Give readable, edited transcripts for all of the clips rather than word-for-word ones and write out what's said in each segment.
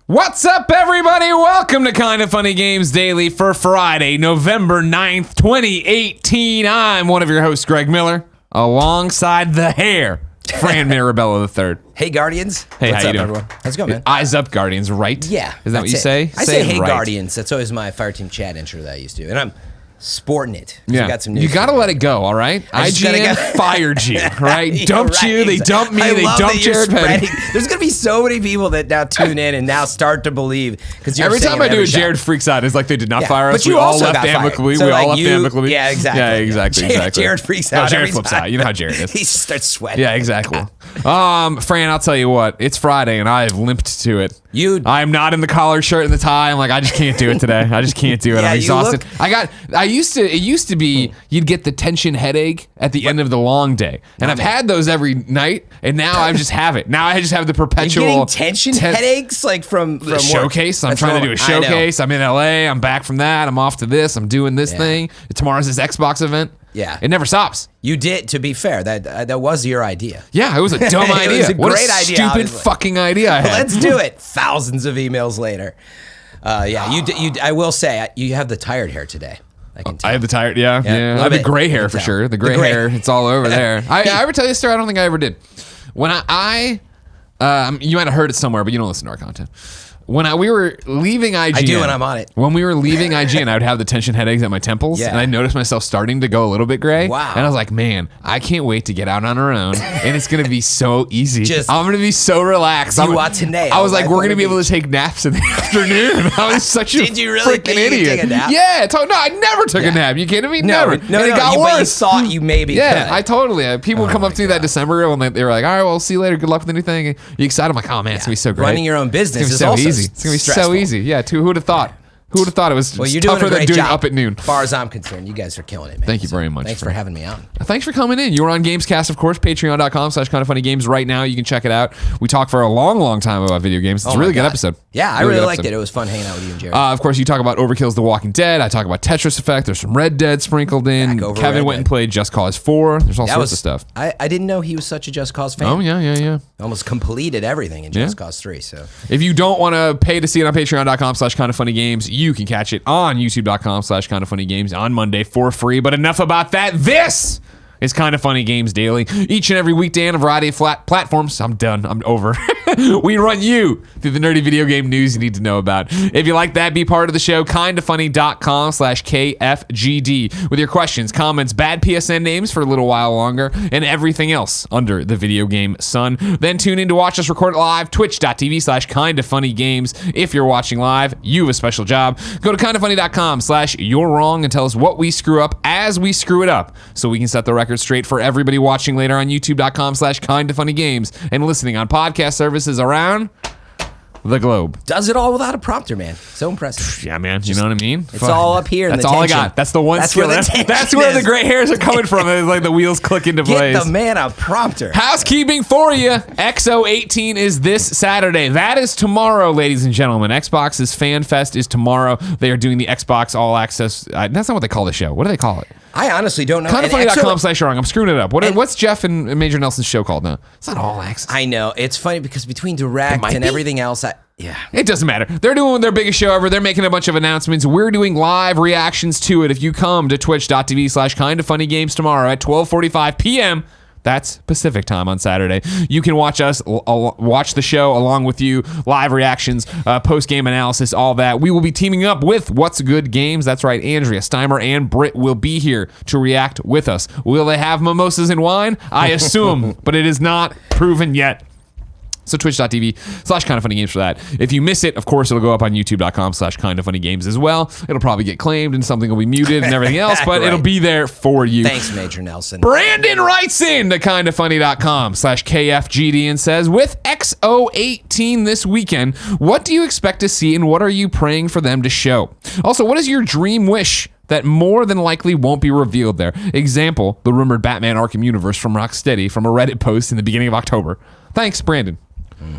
What's up, everybody? Welcome to Kinda Funny Games Daily for Friday, November 9th, 2018. I'm one of your hosts, Greg Miller, alongside the hair, Fran Mirabella III. Hey, Guardians. Hey, what's how up, you doing? everyone? How's it going, man? Eyes up, Guardians, right? Yeah. Is that what you say? I say hey, right. Guardians. That's always my Fireteam chat intro that I used to. And I'm sporting it. Yeah. Got some news You got to let it go, all right? IGN fired you, right? Yeah, Dumped right. you. They dumped me. I They love dumped that you're Jared Petty. There's going to be so many people that now tune in and now start to believe. Every time I do it, Jared freaks out. It's like they did not fire us. But you we all also left got fired. amicably. So we like all left amicably. Yeah, exactly. Yeah, exactly. Jared freaks No, out. Jared every flips time. out. You know how Jared is. He starts sweating. Yeah, exactly. Fran, I'll tell you what. It's Friday, and I have limped to it. I'm not in the collar shirt and the tie. I'm like, I just can't do it today. I just can't do it. Yeah, I'm exhausted. you It used to be you'd get the tension headache at the end of the long day, and I've had those every night, and now I just have it. Now I just have the perpetual You're getting tension headaches like from the showcase. I'm trying to do a showcase. I'm in LA. I'm back from that. I'm off to this. I'm doing this thing. Tomorrow's this Xbox event. Yeah. It never stops. You did, to be fair. That was your idea. Yeah, it was a dumb idea. It was a what great a idea. Stupid fucking idea I had. Let's do it. Thousands of emails later. I will say, you have the tired hair today. I can tell. I have the tired, yeah. I have the gray hair for sure. The gray hair, it's all over there. I ever tell you a story? I don't think I ever did. When you might have heard it somewhere, but you don't listen to our content. When we were leaving IGN. I do when I'm on it. When we were leaving IGN, I would have the tension headaches at my temples, and I noticed myself starting to go a little bit gray. Wow. And I was like, man, I can't wait to get out on our own, and it's going to be so easy. I'm going to be so relaxed. I was like, we're going to be able to take naps in the afternoon. I was such a freaking idiot. Take a nap? Yeah. No, I never took a nap. You kidding me? Never. No, it got worse. But you thought you maybe Yeah, could. I totally. People come up to me that December when they were like, all right, well, see you later. Good luck with anything. And you excited? I'm like, oh, man, it's going to be so great. Running your own business is is so also easy. It's going to be stressful. so easy. Yeah, who would have thought? Who would have thought it was Well, you're tougher doing a than great doing job. up at noon? As far as I'm concerned, you guys are killing it, man. Thank you very much. Thanks for having me on. Thanks for coming in. You were on Gamescast, of course, patreon.com/kindoffunnygames right now. You can check it out. We talk for a long, long time about video games. It's a really good episode. Yeah, I really liked it. It was fun hanging out with you and Jared. Of course, you talk about Overkill's The Walking Dead. I talk about Tetris Effect. There's some Red Dead sprinkled in. Kevin went and played Just Cause 4. There's all sorts of stuff. I didn't know he was such a Just Cause fan. Oh, yeah. Almost completed everything in Just Cause 3. So if you don't want to pay to see it on patreon.com/kindoffunnygames, you can catch it on youtube.com/kindoffunnygames on Monday for free. But enough about that. This is Kinda Funny Games Daily. Each and every weekday on a variety of platforms. I'm done. I'm over. We run you through the nerdy video game news you need to know about. If you like that, be part of the show. kindafunny.com/KFGD with your questions, comments, bad PSN names for a little while longer, and everything else under the video game sun. Then tune in to watch us record it live. Twitch.tv/kindafunnygames. If you're watching live, you have a special job. Go to kindafunny.com/you're wrong and tell us what we screw up as we screw it up, so we can set the record straight for everybody watching later on youtube.com/kindoffunnygames and listening on podcast services around the globe. Does it all without a prompter, man. So impressive. Yeah, man. You know what I mean? It's all up here. That's all I got. That's the one skill. That's where the gray hairs are coming from. It's like the wheels click into place. Get the man a prompter. Housekeeping for you. XO18 is this Saturday. That is tomorrow, ladies and gentlemen. Xbox's Fan Fest is tomorrow. They are doing the Xbox All Access. That's not what they call the show. What do they call it? I honestly don't know. Kindoffunny.com/wrong. I'm screwing it up. What's Jeff and Major Nelson's show called now? It's not All Access. I know. It's funny because between Direct and everything else, it doesn't matter. They're doing their biggest show ever. They're making a bunch of announcements. We're doing live reactions to it. If you come to twitch.tv/kindoffunnygames tomorrow at 12:45 p.m., that's Pacific time on Saturday. You can watch us, watch the show along with you, live reactions, post-game analysis, all that. We will be teaming up with What's Good Games. That's right, Andrea Steimer and Britt will be here to react with us. Will they have mimosas and wine? I assume, but it is not proven yet. So twitch.tv/kindoffunnygames for that. If you miss it, of course, it'll go up on youtube.com/kindoffunnygames as well. It'll probably get claimed and something will be muted and everything else, but it'll be there for you. Thanks, Major Nelson. Brandon writes in to kindoffunny.com/KFGD and says, with XO18 this weekend, what do you expect to see and what are you praying for them to show? Also, what is your dream wish that more than likely won't be revealed there? Example, the rumored Batman Arkham universe from Rocksteady from a Reddit post in the beginning of October. Thanks, Brandon.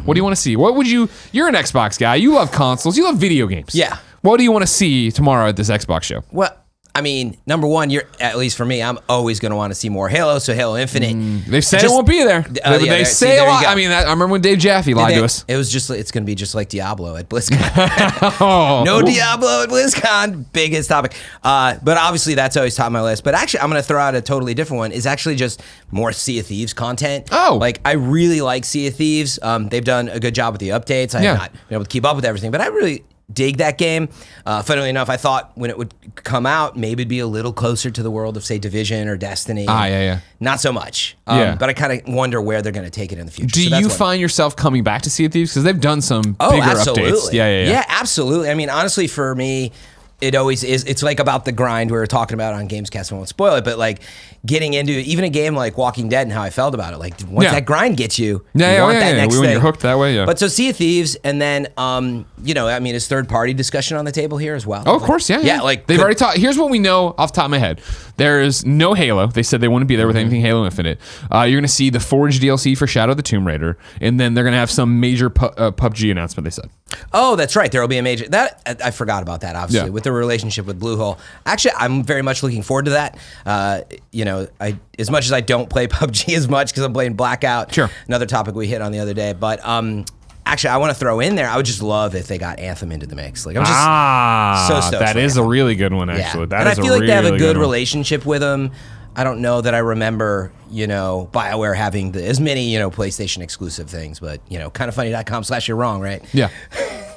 What do you want to see? What would you're an Xbox guy. You love consoles. You love video games. Yeah. What do you want to see tomorrow at this Xbox show? Well, I mean, number one, you're at least for me, I'm always going to want to see more Halo. So Halo Infinite. They've said it won't be there. They say a lot. I mean, I remember when Dave Jaffe lied to us. It was just, it's going to be just like Diablo at BlizzCon. No Diablo at BlizzCon. Biggest topic. But obviously that's always top of my list. But actually, I'm going to throw out a totally different one. Is actually just more Sea of Thieves content. Oh. Like, I really like Sea of Thieves. They've done a good job with the updates. I have not been able to keep up with everything, but I really dig that game. Funnily enough, I thought when it would come out, maybe it'd be a little closer to the world of, say, Division or Destiny. Yeah. Not so much. But I kind of wonder where they're going to take it in the future. Do you find yourself coming back to Sea of Thieves? Because they've done some bigger updates. Yeah, absolutely. I mean, honestly, for me, it always is. It's like about the grind we were talking about on Gamescast. I won't spoil it, but like getting into even a game like Walking Dead and how I felt about it. Like once that grind gets you, you want that next when thing. You're hooked that way, yeah. But so Sea of Thieves, and then I mean, is third party discussion on the table here as well? Oh, of course, yeah. Yeah, like they've already talked. Here's what we know off the top of my head. There's no Halo. They said they wouldn't be there with anything Halo Infinite. You're going to see the Forge DLC for Shadow of the Tomb Raider, and then they're going to have some major PUBG announcement, they said. Oh, that's right. There will be a major... I forgot about that, obviously, with the relationship with Bluehole. Actually, I'm very much looking forward to that. As much as I don't play PUBG as much because I'm playing Blackout, another topic we hit on the other day, but... Actually, I want to throw in there. I would just love if they got Anthem into the mix. Like I'm just so stoked. That is a really good one, actually. Yeah. That and is I feel like they have a good one. relationship with them. I don't know that I remember, BioWare having as many, PlayStation exclusive things, but kindoffunny.com/you're wrong, right? Yeah.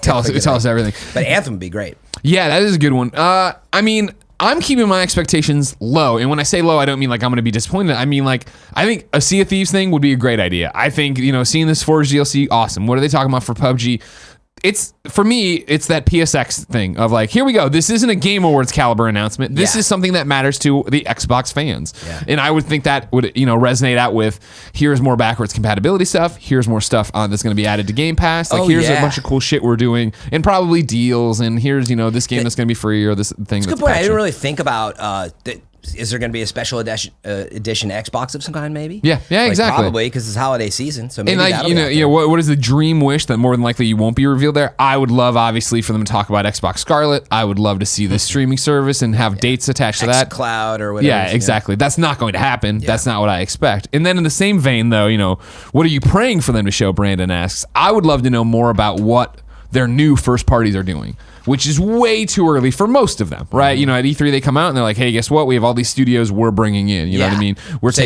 tell us everything. But Anthem would be great. Yeah, that is a good one. I mean, I'm keeping my expectations low. And when I say low, I don't mean like I'm going to be disappointed. I mean like, I think a Sea of Thieves thing would be a great idea. I think, seeing this Forge DLC, awesome. What are they talking about for PUBG? For me, it's that PSX thing of like, here we go. This isn't a Game Awards caliber announcement. This is something that matters to the Xbox fans. Yeah. And I would think that would, resonate out with, here's more backwards compatibility stuff. Here's more stuff that's going to be added to Game Pass. Like, here's a bunch of cool shit we're doing and probably deals. And here's, this game that's going to be free or this thing that's a good point. I didn't really think about is there going to be a special edition Xbox of some kind? Maybe. Yeah, exactly. Probably because it's holiday season. So maybe what is the dream wish that more than likely you won't be revealed there? I would love, obviously, for them to talk about Xbox Scarlet. I would love to see the streaming service and have dates attached to that. Xcloud or whatever. Yeah, exactly. That's not going to happen. Yeah. That's not what I expect. And then in the same vein, though, what are you praying for them to show? Brandon asks. I would love to know more about what their new first parties are doing, which is way too early for most of them, right? At E3 they come out and they're like, hey, guess what? We have all these studios we're bringing in. You know what I mean?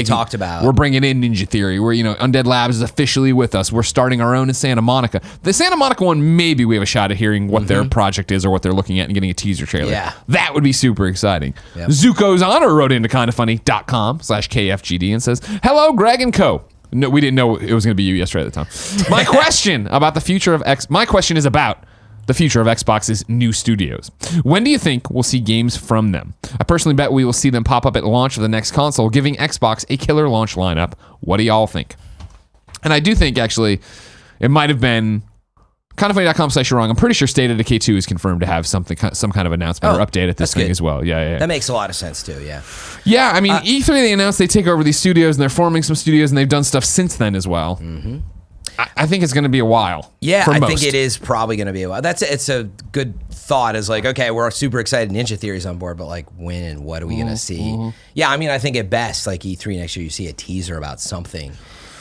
Talked about. We're bringing in Ninja Theory. We're, Undead Labs is officially with us. We're starting our own in Santa Monica. The Santa Monica one, maybe we have a shot at hearing what their project is or what they're looking at and getting a teaser trailer. Yeah. That would be super exciting. Yep. Zuko's Honor wrote into kindoffunny.com/KFGD and says, hello, Greg and Co. No, we didn't know it was going to be you yesterday at the time. My question about the future of My question is about the future of Xbox's new studios. When do you think we'll see games from them? I personally bet we will see them pop up at launch of the next console, giving Xbox a killer launch lineup. What do y'all think? And I do think, actually, it might have been kindoffunny.com/you're wrong. I'm pretty sure State of Decay 2 is confirmed to have some kind of announcement or update at this thing as well. Yeah. That makes a lot of sense, too, yeah. Yeah, I mean, E3, they announced they take over these studios, and they're forming some studios, and they've done stuff since then as well. Mm-hmm. I think it's going to be a while. Yeah, I think it is probably going to be a while. It's a good thought. Is like, okay, we're super excited. Ninja Theory's on board, but like, when and what are we going to see? Yeah, I mean, I think at best, like E3 next year, you see a teaser about something,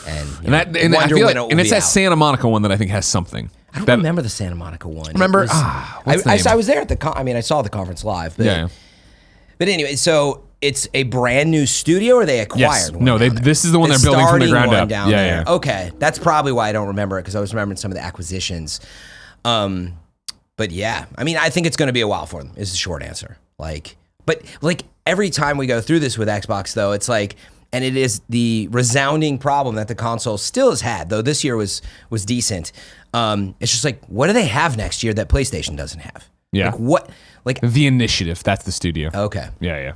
and I feel like, it's that Santa Monica one that I think has something. I don't remember the Santa Monica one. Remember? I was there at the I saw the conference live. But, but anyway, so it's a brand new studio, or they acquired one? No, this is the one they're building from the ground up. Yeah. Okay, that's probably why I don't remember it, because I was remembering some of the acquisitions. But yeah, I mean, I think it's going to be a while for them, is the short answer. But every time we go through this with Xbox, though, it's like, and it is the resounding problem that the console still has had, though this year was decent. It's just like, what do they have next year that PlayStation doesn't have? Yeah. The Initiative, that's the studio. Okay. Yeah.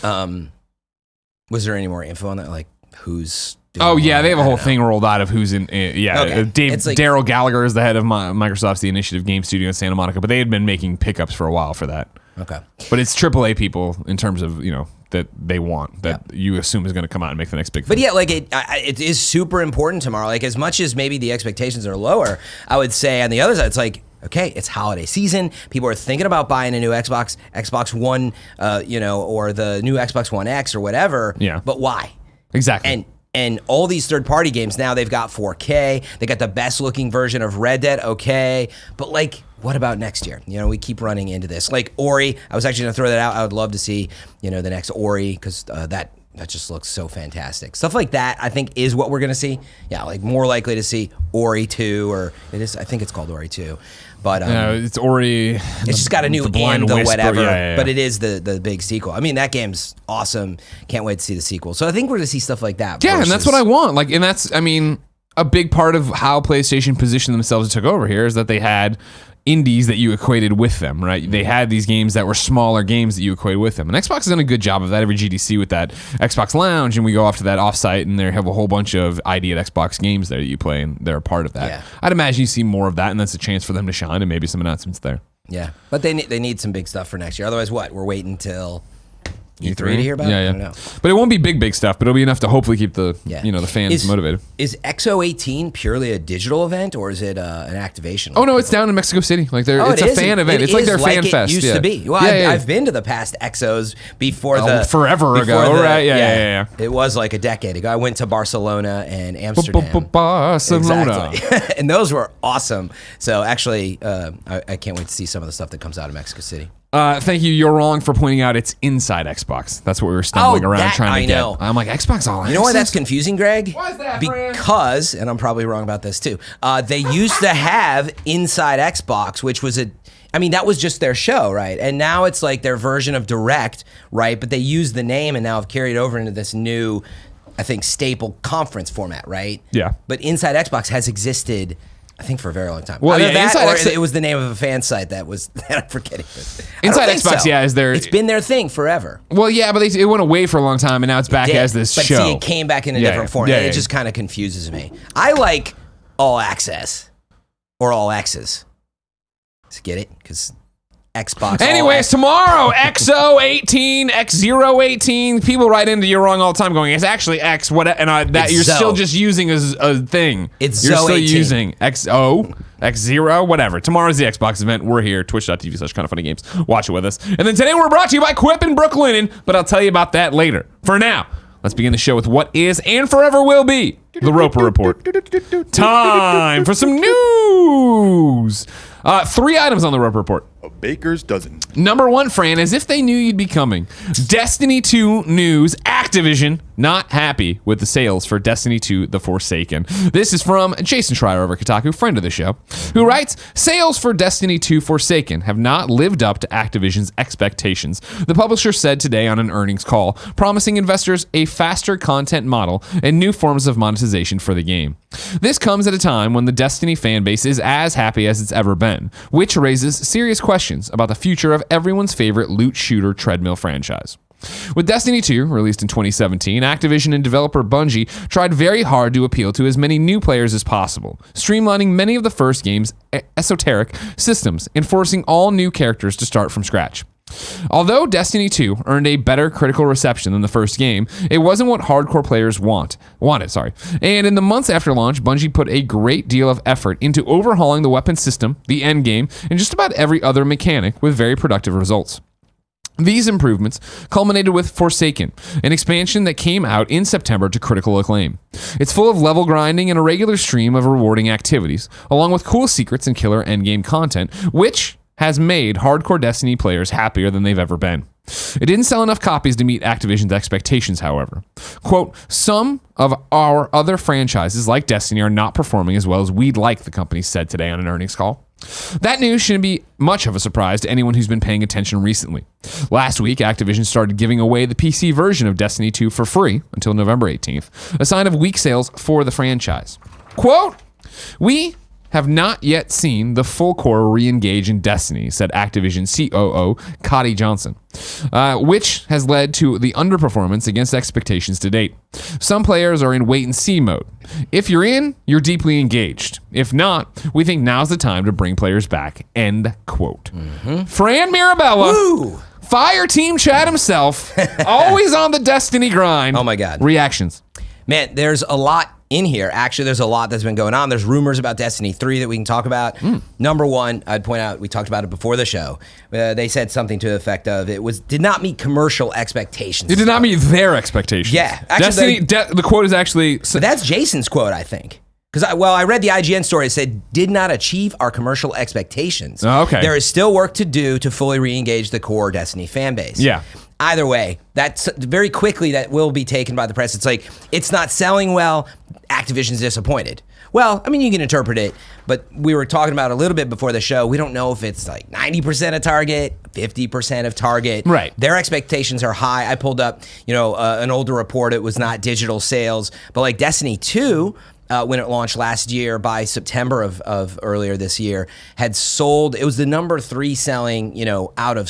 Was there any more info on that? Like, who's doing they have a whole thing rolled out of who's in. Okay. Daryl Gallagher is the head of Microsoft's The Initiative game studio in Santa Monica, but they had been making pickups for a while for that. Okay. But it's AAA people in terms of, that they want, that you assume is going to come out and make the next big thing. But yeah, it is super important tomorrow. Like, as much as maybe the expectations are lower, I would say on the other side, it's like, okay, it's holiday season. People are thinking about buying a new Xbox One, or the new Xbox One X or whatever. Yeah. But why? Exactly. And all these third-party games, now they've got 4K. They got the best-looking version of Red Dead, okay. But, like, what about next year? We keep running into this. Like, Ori, I was actually going to throw that out. I would love to see, the next Ori, because that just looks so fantastic. Stuff like that, I think, is what we're going to see. Yeah, like, more likely to see Ori 2, or I think it's called Ori 2. But it's Ori. It's just got a new Blind end or Whisper. whatever. Yeah. But it is the big sequel. I mean, that game's awesome. Can't wait to see the sequel. So I think we're going to see stuff like that. Yeah, and that's what I want. Like, and that's, I mean, a big part of how PlayStation positioned themselves and took over here is that they had indies that you equated with them, right? They had these games that were smaller games that you equated with them. And Xbox has done a good job of that every GDC with that Xbox Lounge, and we go off to that offsite, and they have a whole bunch of ID at Xbox games there that you play, and they're a part of that. Yeah. I'd imagine you see more of that, and that's a chance for them to shine, and maybe some announcements there. Yeah, but they need some big stuff for next year. Otherwise, what? We're waiting until E3 to hear about it? Yeah. I don't know. But it won't be big stuff, but it'll be enough to hopefully keep the the fans motivated. Is XO18 purely a digital event, or is it an Activision? Oh no, it's down in Mexico City. Like it's a fan event. It's like their fan fest. It used to be. Well, I've been to the past XOs before forever ago, right? Yeah. It was like a decade ago. I went to Barcelona and Amsterdam. Barcelona. Exactly. And those were awesome. So actually, I can't wait to see some of the stuff that comes out of Mexico City. Thank you. You're wrong for pointing out it's inside Xbox. That's what we were stumbling around trying to get. I'm like, Xbox All Access? You know why that's confusing, Greg? Why is that, Because, and I'm probably wrong about this too, they used to have Inside Xbox, which was that was just their show, right? And now it's like their version of Direct, right? But they use the name and now have carried over into this new, I think, staple conference format, right? Yeah. But Inside Xbox has existed, I think, for a very long time. Well, it was the name of a fan site that I'm forgetting. Inside Xbox, is there? It's been their thing forever. Well, yeah, but it went away for a long time, and now it's back as this show. But see, it came back in a different form. Yeah, it just kind of confuses me. I like All Access or All X's. Get it? Because Xbox. Anyways, tomorrow, XO18, X018. People write into you're wrong all the time, going, it's actually X. What? And that you're still just using as a thing. You're still using XO, X0, whatever. Tomorrow's the Xbox event. We're here. Twitch.tv/kindoffunnygames. Watch it with us. And then today we're brought to you by Quip and Brooklinen, but I'll tell you about that later. For now, let's begin the show with what is and forever will be the Roper Report. Time for some news. 3 items on the Roper Report. A baker's dozen. Number 1, Fran, as if they knew you'd be coming. Destiny 2 news. Activision not happy with the sales for Destiny 2 The Forsaken. This is from Jason Schreier over at Kotaku, friend of the show, who writes, sales for Destiny 2 Forsaken have not lived up to Activision's expectations. The publisher said today on an earnings call, promising investors a faster content model and new forms of monetization for the game. This comes at a time when the Destiny fan base is as happy as it's ever been, which raises serious questions about the future of everyone's favorite loot shooter treadmill franchise. With Destiny 2, released in 2017, Activision and developer Bungie tried very hard to appeal to as many new players as possible, streamlining many of the first game's esoteric systems and forcing all new characters to start from scratch. Although Destiny 2 earned a better critical reception than the first game, it wasn't what hardcore players wanted. And in the months after launch, Bungie put a great deal of effort into overhauling the weapon system, the endgame, and just about every other mechanic with very productive results. These improvements culminated with Forsaken, an expansion that came out in September to critical acclaim. It's full of level grinding and a regular stream of rewarding activities, along with cool secrets and killer endgame content, which has made hardcore Destiny players happier than they've ever been. It didn't sell enough copies to meet Activision's expectations, however. Quote, some of our other franchises like Destiny are not performing as well as we'd like, the company said today on an earnings call. That news shouldn't be much of a surprise to anyone who's been paying attention recently. Last week, Activision started giving away the PC version of Destiny 2 for free until November 18th, a sign of weak sales for the franchise. Quote, we have not yet seen the full core re-engage in Destiny, said Activision COO Cody Johnson, which has led to the underperformance against expectations to date. Some players are in wait-and-see mode. If you're in, you're deeply engaged. If not, we think now's the time to bring players back, end quote. Mm-hmm. Fran Mirabella, Woo! Fire Team Chad himself, always on the Destiny grind. Oh my God. Reactions. Man, there's a lot in here. Actually, there's a lot that's been going on. There's rumors about Destiny 3 that we can talk about. Number one, I'd point out, we talked about it before the show. They said something to the effect of did not meet commercial expectations. It did not meet their expectations. Yeah. Actually, Destiny, the quote is actually... But that's Jason's quote, I think. Because I read the IGN story. It said, did not achieve our commercial expectations. Oh, okay. There is still work to do to fully re-engage the core Destiny fan base. Yeah. Either way, that's very quickly that will be taken by the press. It's like, it's not selling well. Activision's disappointed. Well, I mean, you can interpret it, but we were talking about it a little bit before the show. We don't know if it's like 90% of target, 50% of target. Right. Their expectations are high. I pulled up, an older report. It was not digital sales, but like Destiny 2, when it launched last year, by September of earlier this year, had sold. It was the number 3 selling, out of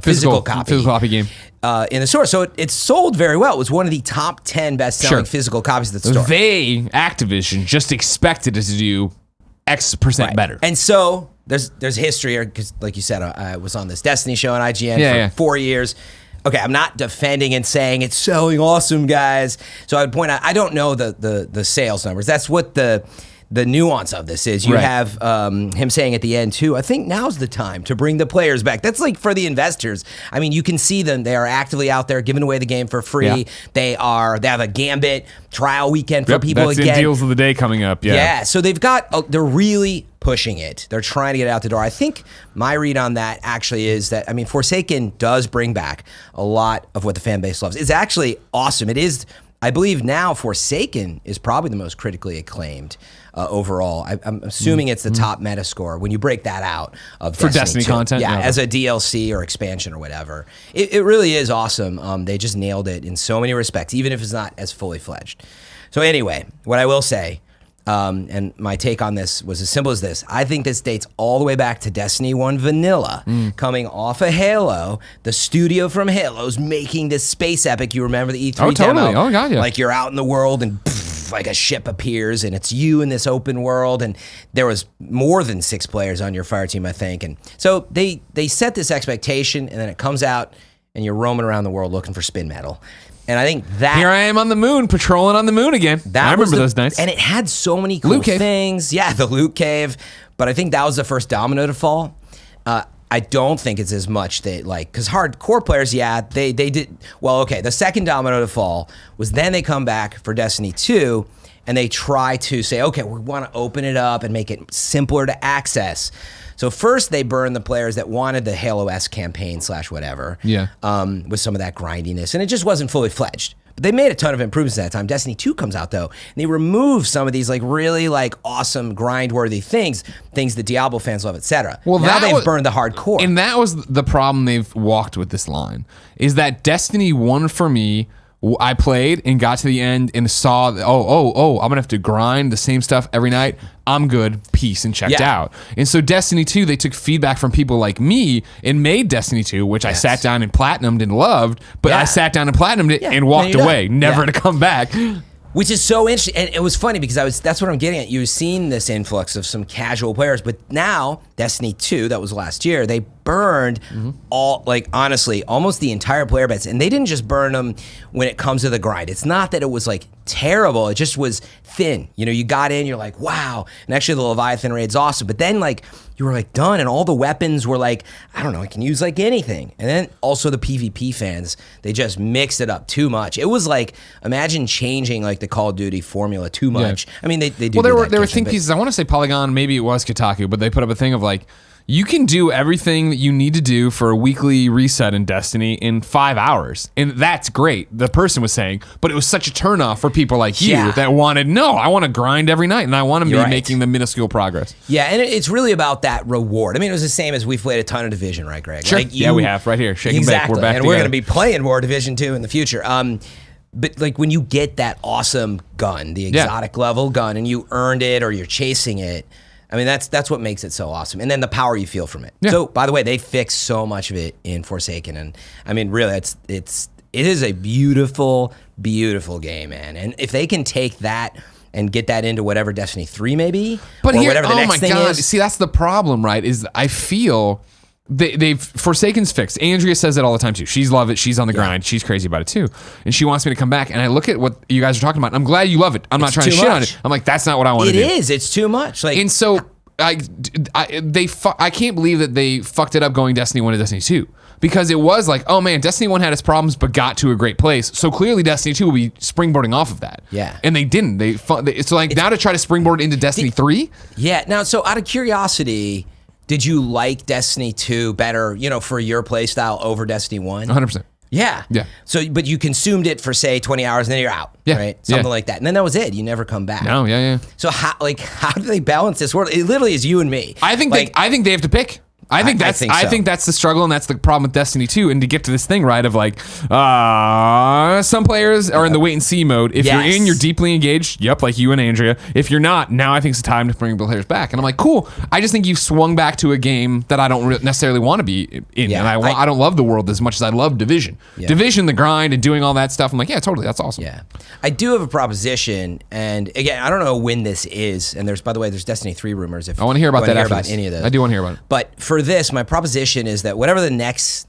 physical copy game in the store. So it sold very well. It was one of the top 10 best selling physical copies of the store. They, Activision, just expected it to do X% better. And so there's history here because, like you said, I was on this Destiny show on IGN for 4 years. Okay, I'm not defending and saying it's selling awesome, guys. So I would point out, I don't know the sales numbers. That's what the nuance of this is. You have him saying at the end, too, I think now's the time to bring the players back. That's like for the investors. I mean, you can see them. They are actively out there giving away the game for free. Yeah. They have a Gambit trial weekend for people that's again. In deals of the day coming up. Yeah, so they're really pushing it. They're trying to get it out the door. I think my read on that actually is that, I mean, Forsaken does bring back a lot of what the fan base loves. It's actually awesome. It is, I believe now, Forsaken is probably the most critically acclaimed overall. I'm assuming it's the top Metascore when you break that out of for Destiny content. Yeah, as a DLC or expansion or whatever. It really is awesome. They just nailed it in so many respects, even if it's not as fully fledged. So anyway, what I will say, and my take on this was as simple as this. I think this dates all the way back to Destiny 1 Vanilla, coming off of Halo. The studio from Halo's making this space epic. You remember the E3 totally. demo? Oh, God, yeah. Like you're out in the world and like a ship appears and it's you in this open world, and there was more than 6 players on your fire team, I think. And so they set this expectation, and then it comes out and you're roaming around the world looking for spin metal. And I think that... Here I am on the moon, patrolling on the moon again. I remember those nights. And it had so many cool things. Yeah, the loot cave. But I think that was the first domino to fall. I don't think it's as much that, like... Because hardcore players, they did... Well, okay, the second domino to fall was then they come back for Destiny 2, and they try to say, okay, we want to open it up and make it simpler to access. So first they burned the players that wanted the Halo-esque campaign / whatever. Yeah. With some of that grindiness. And it just wasn't fully fledged. But they made a ton of improvements at that time. Destiny 2 comes out, though, and they remove some of these like really like awesome grind-worthy things that Diablo fans love, etc. Well, now they've burned the hardcore. And that was the problem they've walked with this line, is that Destiny 1 for me, I played and got to the end and saw, I'm going to have to grind the same stuff every night. I'm good, peace, and checked out. And so Destiny 2, they took feedback from people like me and made Destiny 2, which I sat down and platinumed and loved, but I sat down and platinumed it and walked away, never to come back. Which is so interesting, and it was funny because that's what I'm getting at. You've seen this influx of some casual players, but now Destiny 2, that was last year, they burned all, like honestly, almost the entire player base, and they didn't just burn them when it comes to the grind. It's not that it was like terrible; it just was thin. You got in, you're like, wow, and actually the Leviathan raid's awesome, but then like you were like done, and all the weapons were like, I don't know, I can use like anything. And then also the PvP fans, they just mixed it up too much. It was like, imagine changing like the Call of Duty formula too much. Yeah. I mean, they do. Well, there were think pieces. I want to say Polygon, maybe it was Kotaku, but they put up a thing of like, you can do everything that you need to do for a weekly reset in Destiny in 5 hours. And that's great, the person was saying. But it was such a turnoff for people like you that wanted, I want to grind every night and I want to be making the minuscule progress. Yeah, and it's really about that reward. I mean, it was the same as we've played a ton of Division, right, Greg? Sure. Like we have right here. Shake and bake. We're back and together. We're going to be playing more Division 2 in the future. But like when you get that awesome gun, the exotic level gun, and you earned it or you're chasing it, I mean, that's what makes it so awesome. And then the power you feel from it. Yeah. So, by the way, they fixed so much of it in Forsaken. And I mean, really, it is a beautiful, beautiful game, man. And if they can take that and get that into whatever Destiny 3 maybe, or whatever the next thing is. See, that's the problem, right? Is I feel they've Forsaken's fixed. Andrea says it all the time too. She's love it. She's on the grind. She's crazy about it too, and she wants me to come back. And I look at what you guys are talking about. And I'm glad you love it. I'm not trying to shit on it. I'm like, that's not what I want to do. It is. It's too much. Like, and so I can't believe that they fucked it up going Destiny 1 to Destiny 2. Because it was like, oh man, Destiny 1 had its problems but got to a great place. So clearly Destiny 2 will be springboarding off of that. Yeah. And they didn't. So like now to try to springboard into Destiny 3? Yeah. Now, so out of curiosity, did you like Destiny 2 better, for your play style over Destiny 1? 100%. Yeah. Yeah. So, but you consumed it for say 20 hours and then you're out. Yeah. Right. Something like that. And then that was it. You never come back. No, yeah. So how do they balance this world? It literally is you and me. I think they have to pick. I think that's the struggle, and that's the problem with Destiny 2. And to get to this thing right of like, some players are in the wait and see mode. If you're in, you're deeply engaged. Yep, like you and Andrea. If you're not, now I think it's time to bring players back. And I'm like, cool. I just think you've swung back to a game that I don't necessarily want to be in. Yeah, and I don't love the world as much as I love Division. Yeah. Division, the grind, and doing all that stuff. I'm like, yeah, totally, that's awesome. Yeah, I do have a proposition, and again, I don't know when this is. And by the way, there's Destiny 3 rumors. If I want to hear about that after about any of those, I do want to hear about it. But for this, my proposition is that whatever the next,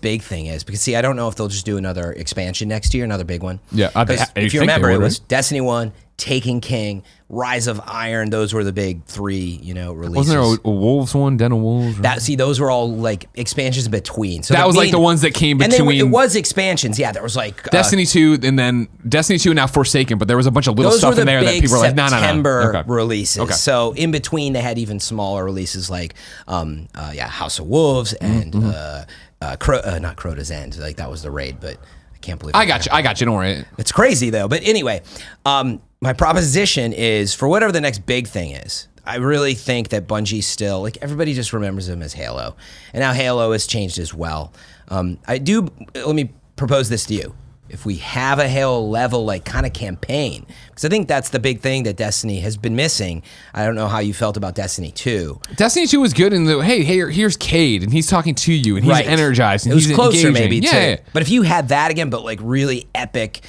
big thing is, because see, I don't know if they'll just do another expansion next year, another big one. Yeah, if you remember, it was Destiny 1, Taken King, Rise of Iron. Those were the big 3, releases. Wasn't there a Wolves one, Den of Wolves? Those were all like expansions in between. So that was like the ones that came between. And it was expansions. Yeah, there was like Destiny 2, and then Destiny 2, and now Forsaken. But there was a bunch of little stuff in there that people were like, no. September releases. Okay. So in between, they had even smaller releases like, House of Wolves and not Crota's End. Like that was the raid, but I can't believe I got you. Don't worry. It's crazy though. But anyway, my proposition is for whatever the next big thing is. I really think that Bungie still, like everybody just remembers them as Halo. And now Halo has changed as well. Let me propose this to you. If we have a Halo level like kind of campaign, because I think that's the big thing that Destiny has been missing. I don't know how you felt about Destiny 2. Destiny 2 was good in the, hey, here's Cade, and he's talking to you, and he's energized, and it was he's closer engaging. maybe too. Yeah. But if you had that again, but like really epic,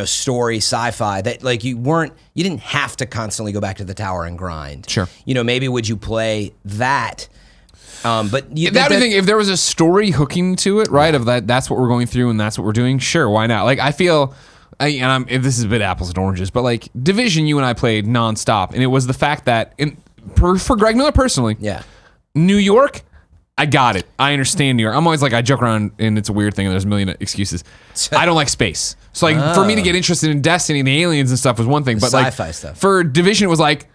story, sci-fi, that like you didn't have to constantly go back to the tower and grind. Sure. Maybe would you play that? But if there was a story hooking to it, right? Of that's what we're going through and that's what we're doing. Sure, why not? Like I feel, if this is a bit apples and oranges, but like Division, you and I played nonstop, and it was the fact that for Greg Miller personally, New York, I got it. I understand New York. I'm always like, I joke around, and it's a weird thing, and there's a million excuses. I don't like space, so like for me to get interested in Destiny, the aliens and stuff was one thing, but sci-fi like stuff. For Division, it was like,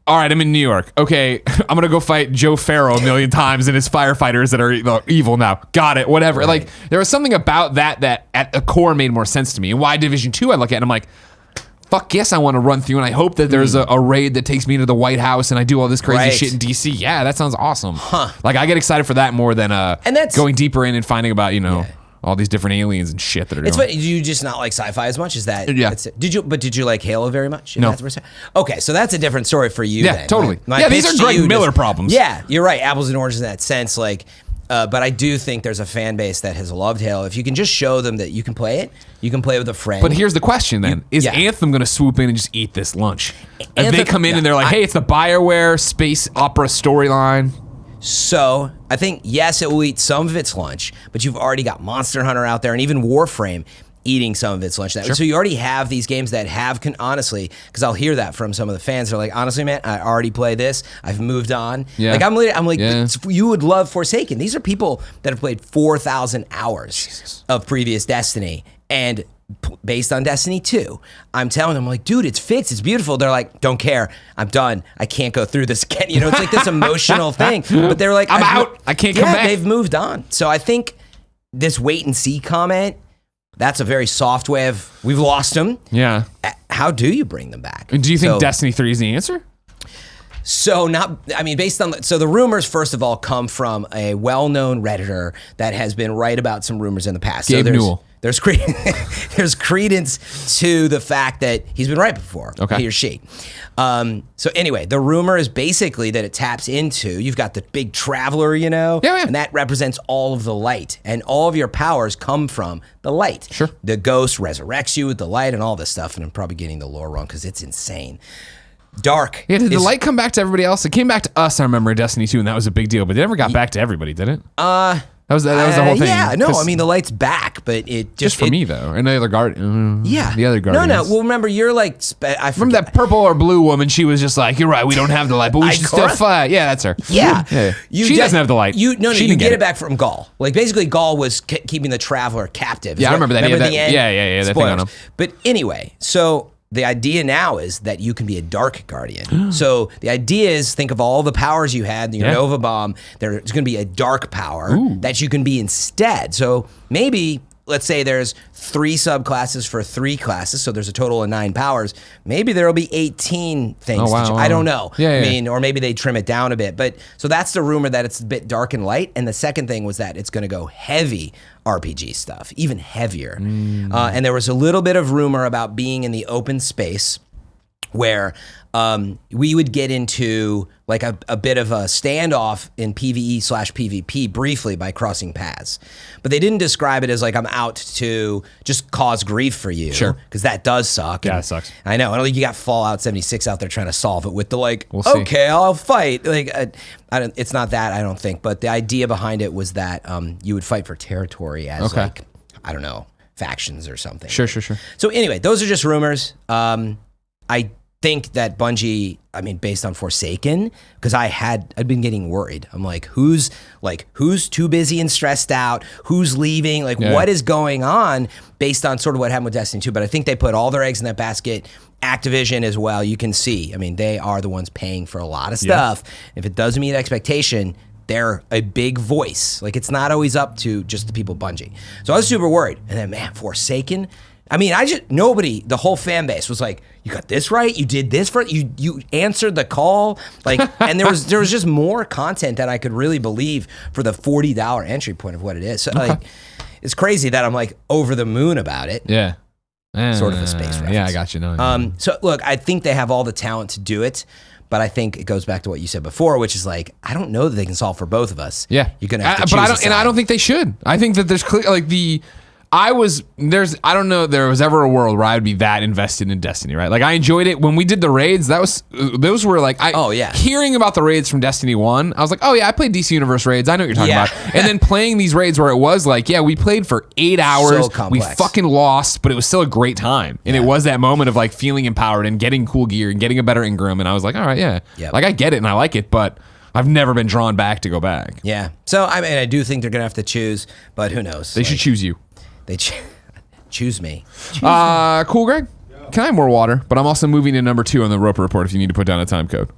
all right, I'm in New York. Okay, I'm gonna go fight Joe Farrow a million times and his firefighters that are evil now. Got it, whatever. Right. Like there was something about that at the core made more sense to me. And why Division 2 I look at and I'm like, fuck yes, I want to run through, and I hope that there's a raid that takes me to the White House and I do all this crazy shit in DC. Yeah, that sounds awesome. Like I get excited for that more than and that's going deeper in and finding about all these different aliens and shit that are it's doing. Funny, do you just not like sci-fi as much as that? Yeah. Did you like Halo very much? No. Okay, so that's a different story for you. Yeah, then. totally. My These are Greg Miller problems. Yeah, you're right. Apples and oranges in that sense. Like, but I do think there's a fan base that has loved Halo. If you can just show them that you can play it, you can play with a friend. But here's the question then. Is Anthem going to swoop in and just eat this lunch? If they come in and they're like, hey, it's the BioWare space opera storyline. So I think, yes, it will eat some of its lunch, but you've already got Monster Hunter out there and even Warframe eating some of its lunch. Sure. So you already have these games that honestly, because I'll hear that from some of the fans. They're like, honestly, man, I already play this. I've moved on. Yeah. Like I'm like, you would love Forsaken. These are people that have played 4,000 hours of previous Destiny and based on Destiny 2. I'm telling them, like, dude, it's fixed. It's beautiful. They're like, don't care. I'm done. I can't go through this again. It's like this emotional thing. But they're like, I'm out. I can't come back. They've moved on. So I think this wait and see comment, that's a very soft way of, we've lost them. Yeah. How do you bring them back? And do you think Destiny 3 is the answer? So based on, the rumors, first of all, come from a well-known Redditor that has been right about some rumors in the past. Gabe Newell. There's credence to the fact that he's been right before, he or she. So anyway, the rumor is basically that it taps into, you've got the big traveler, and that represents all of the light, and all of your powers come from the light. Sure. The ghost resurrects you with the light and all this stuff, and I'm probably getting the lore wrong because it's insane. dark. Yeah, did the light come back to everybody else? It came back to us, I remember, in Destiny 2, and that was a big deal. But it never got back to everybody, did it? That was the whole thing. Yeah, no, I mean, the light's back, but it just for me, though. And the other guard. Yeah. The other guardians. No. Well, remember, you're like... I remember that purple or blue woman? She was just like, you're right, we don't have the light, but we should still fight. Yeah, that's her. Yeah. She doesn't have the light. You get it back from Gaul. Like, basically, Gaul was keeping the traveler captive. Yeah, I remember that. Remember the end? Yeah, that thing on him. But anyway, so... The idea now is that you can be a dark guardian. So the idea is, think of all the powers you had, your Nova Bomb, there's going to be a dark power that you can be instead. So maybe, let's say there's 3 subclasses for 3 classes, so there's a total of 9 powers. Maybe there'll be 18 things. I don't know. I mean, or maybe they trim it down a bit. But so that's the rumor, that it's a bit dark and light. And the second thing was that it's going to go heavy RPG stuff, even heavier. And there was a little bit of rumor about being in the open space where we would get into like a bit of a standoff in PvE/PvP briefly by crossing paths. But they didn't describe it as like I'm out to just cause grief for you. Sure. Because that does suck. Yeah, it sucks. I know. I don't think you got Fallout 76 out there trying to solve it with the like, okay, I'll fight. Like, it's not that, I don't think. But the idea behind it was that you would fight for territory as like, I don't know, factions or something. Sure. So anyway, those are just rumors. I think that Bungie, I mean, based on Forsaken, because I'd been getting worried. I'm like, who's too busy and stressed out? Who's leaving? Like, what is going on based on sort of what happened with Destiny 2? But I think they put all their eggs in that basket. Activision as well, you can see. I mean, they are the ones paying for a lot of stuff. If it doesn't meet expectation, they're a big voice. Like, it's not always up to just the people Bungie. So I was super worried. And then, man, Forsaken, I mean, nobody, the whole fan base was like, you got this right, you did this for you answered the call, like, and there was just more content that I could really believe for the $40 entry point of what it is. So like, it's crazy that I'm like over the moon about it. Yeah. Sort of a space reference. Yeah, I got you. No. So look, I think they have all the talent to do it. But I think it goes back to what you said before, which is like, I don't know that they can solve for both of us. Yeah, you're gonna have to choose. But I don't think they should. I think that there's I don't know there was ever a world where I would be that invested in Destiny, right? Like, I enjoyed it when we did the raids. Those were like, hearing about the raids from Destiny 1, I was like, oh yeah, I played DC Universe raids. I know what you're talking about. And then playing these raids where it was like, yeah, we played for 8 hours. So we fucking lost, but it was still a great time. And it was that moment of like feeling empowered and getting cool gear and getting a better Ingram. And I was like, all right, yeah. Like, I get it and I like it, but I've never been drawn back to go back. Yeah. So, I mean, I do think they're going to have to choose, but who knows? They should choose you. They choose me. Cool, Greg? Can I have more water? But I'm also moving to number 2 on the Roper Report if you need to put down a time code.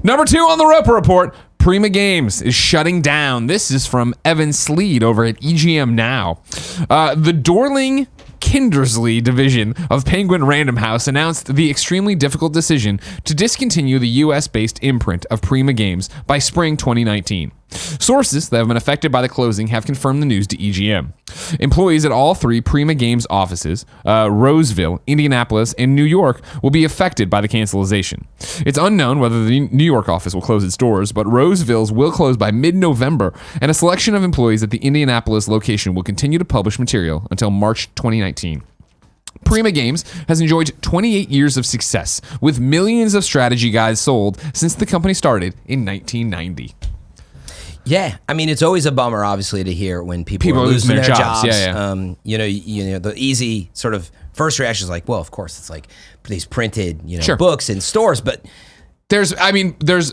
Number 2 on the Roper Report, Prima Games is shutting down. This is from Evan Slead over at EGM Now. The Dorling Kindersley division of Penguin Random House announced the extremely difficult decision to discontinue the US-based imprint of Prima Games by spring 2019. Sources that have been affected by the closing have confirmed the news to EGM. Employees at all 3 Prima Games offices, Roseville, Indianapolis, and New York, will be affected by the cancellation. It's unknown whether the New York office will close its doors, but Roseville's will close by mid-November, and a selection of employees at the Indianapolis location will continue to publish material until March 2019. Prima Games has enjoyed 28 years of success, with millions of strategy guides sold since the company started in 1990. Yeah, I mean, it's always a bummer, obviously, to hear when people are losing their jobs. Yeah. You know, the easy sort of first reaction is like, well, of course, it's like these printed, books in stores, but there's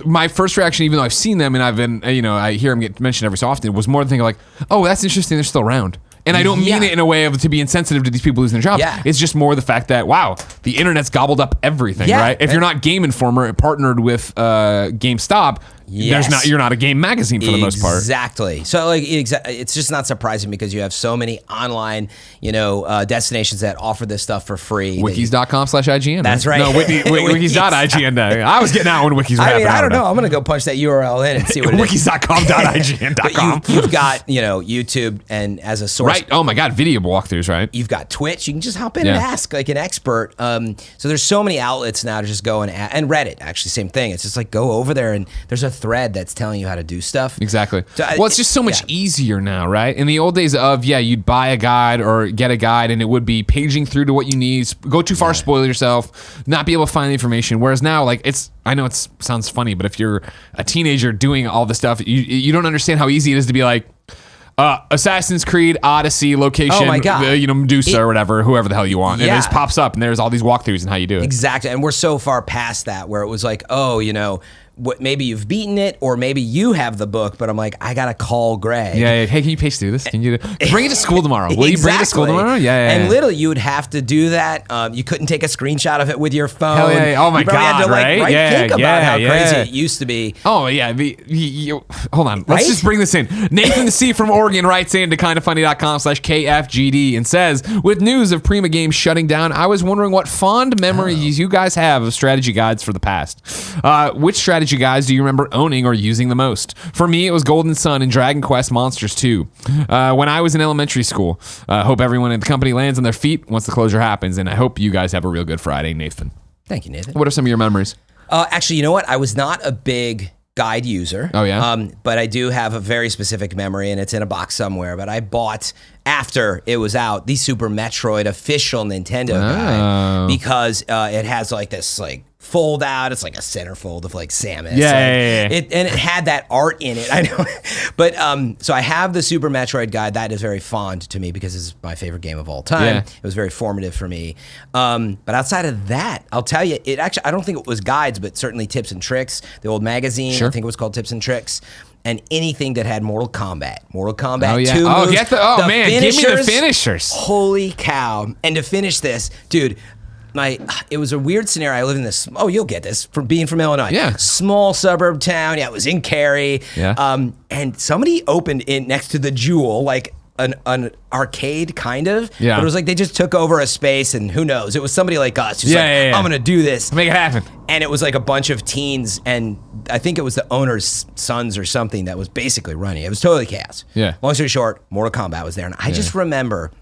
my first reaction, even though I've seen them and I've been, I hear them get mentioned every so often, was more than thinking like, oh, that's interesting, they're still around. And I don't mean it in a way of to be insensitive to these people losing their jobs. Yeah. It's just more the fact that, wow, the internet's gobbled up everything, right? If you're not Game Informer partnered with GameStop, you're not a game magazine for the most part. Exactly. So like, it's just not surprising because you have so many online, destinations that offer this stuff for free. Wikis.com/IGN. That's right. No, wikis.IGN. I was getting out when wikis were happening. I don't know. I'm going to go punch that URL in and see what it is. Wikis.com.IGN.com. You've got, YouTube and as a source. Right. Oh my God. Video walkthroughs, right? You've got Twitch. You can just hop in and ask like an expert. So there's so many outlets now to just go and Reddit, actually, same thing. It's just like go over there and there's a thread that's telling you how to do stuff. Exactly. So well, it's just so much easier now, right? In the old days of, you'd buy a guide or get a guide and it would be paging through to what you need, go too far, spoil yourself, not be able to find the information. Whereas now, like, I know it sounds funny, but if you're a teenager doing all the stuff, you don't understand how easy it is to be like, Assassin's Creed Odyssey location, oh my God. Medusa or whatever, whoever the hell you want. And it Yeah. just pops up and there's all these walkthroughs and how you do it. Exactly. And we're so far past that where it was like, maybe you've beaten it or maybe you have the book, but I'm like, I got to call Greg. Yeah. Hey, can you pace through this? Can you bring it to school tomorrow? Will you bring it to school tomorrow? Yeah. And literally you would have to do that. You couldn't take a screenshot of it with your phone. Hell yeah. Oh my you probably God, had to, right? Think about how crazy it used to be. Oh yeah. Hold on. Let's just bring this in. Nathan C. from Oregon writes in to kindafunny.com/KFGD and says, with news of Prima Games shutting down, I was wondering what fond memories you guys have of strategy guides for the past. Which strategy guides do you remember owning or using the most? For me, it was Golden Sun and Dragon Quest Monsters 2. When I was in elementary school, hope everyone in the company lands on their feet once the closure happens, and I hope you guys have a real good Friday, Nathan. Thank you, Nathan. What are some of your memories? Actually, you know what? I was not a big guide user. Oh, yeah? But I do have a very specific memory, and it's in a box somewhere. But I bought, after it was out, the Super Metroid official Nintendo guide because it has like this like fold out. It's like a centerfold of like Samus. Yeah. And it had that art in it. I know. But so I have the Super Metroid guide. That is very fond to me because it's my favorite game of all time. Yeah. It was very formative for me. But outside of that, I'll tell you, it actually, I don't think it was guides, but certainly tips and tricks. The old magazine, Sure. I think it was called Tips and Tricks. And anything that had Mortal Kombat 2 moves. Give me the finishers. Holy cow. And to finish this, dude, it was a weird scenario. I live in this, you'll get this, from being from Illinois. Yeah. Small suburb town. Yeah, it was in Cary. Yeah. And somebody opened in next to the Jewel, like an arcade kind of. Yeah. But it was like they just took over a space and who knows. It was somebody like us who's I'm going to do this. Make it happen. And it was like a bunch of teens, and I think it was the owner's sons or something that was basically running. It was totally chaos. Yeah. Long story short, Mortal Kombat was there. And I just remember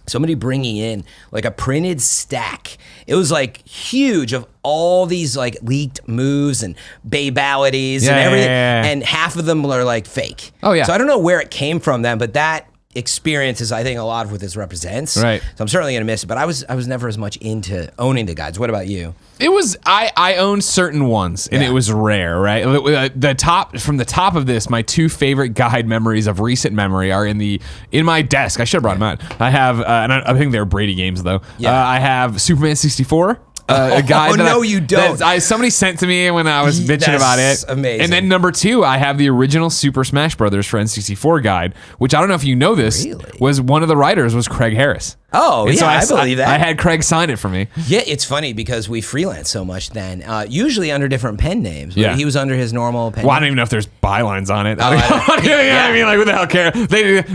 somebody bringing in like a printed stack. It was like huge of all these like leaked moves and babalities and everything. And half of them were like fake. Oh, yeah. So I don't know where it came from then, but that experience is, I think, a lot of what this represents. Right. So I'm certainly going to miss it, but I was never as much into owning the guides. What about you? It was, I owned certain ones and it was rare, right? From the top of this, my two favorite guide memories of recent memory are in my desk. I should have brought them out. I have, and I think they're Brady games though. Yeah. I have Superman 64. A guide you don't. Somebody sent to me when I was bitching about it. Amazing. And then number 2, I have the original Super Smash Brothers for N64 guide, which I don't know if you know this, was one of the writers was Craig Harris. Oh, and yeah, I believe that. I had Craig sign it for me. Yeah, it's funny because we freelance so much then, usually under different pen names. But he was under his normal pen Well, name. I don't even know if there's bylines on it. I mean, like, what the hell care?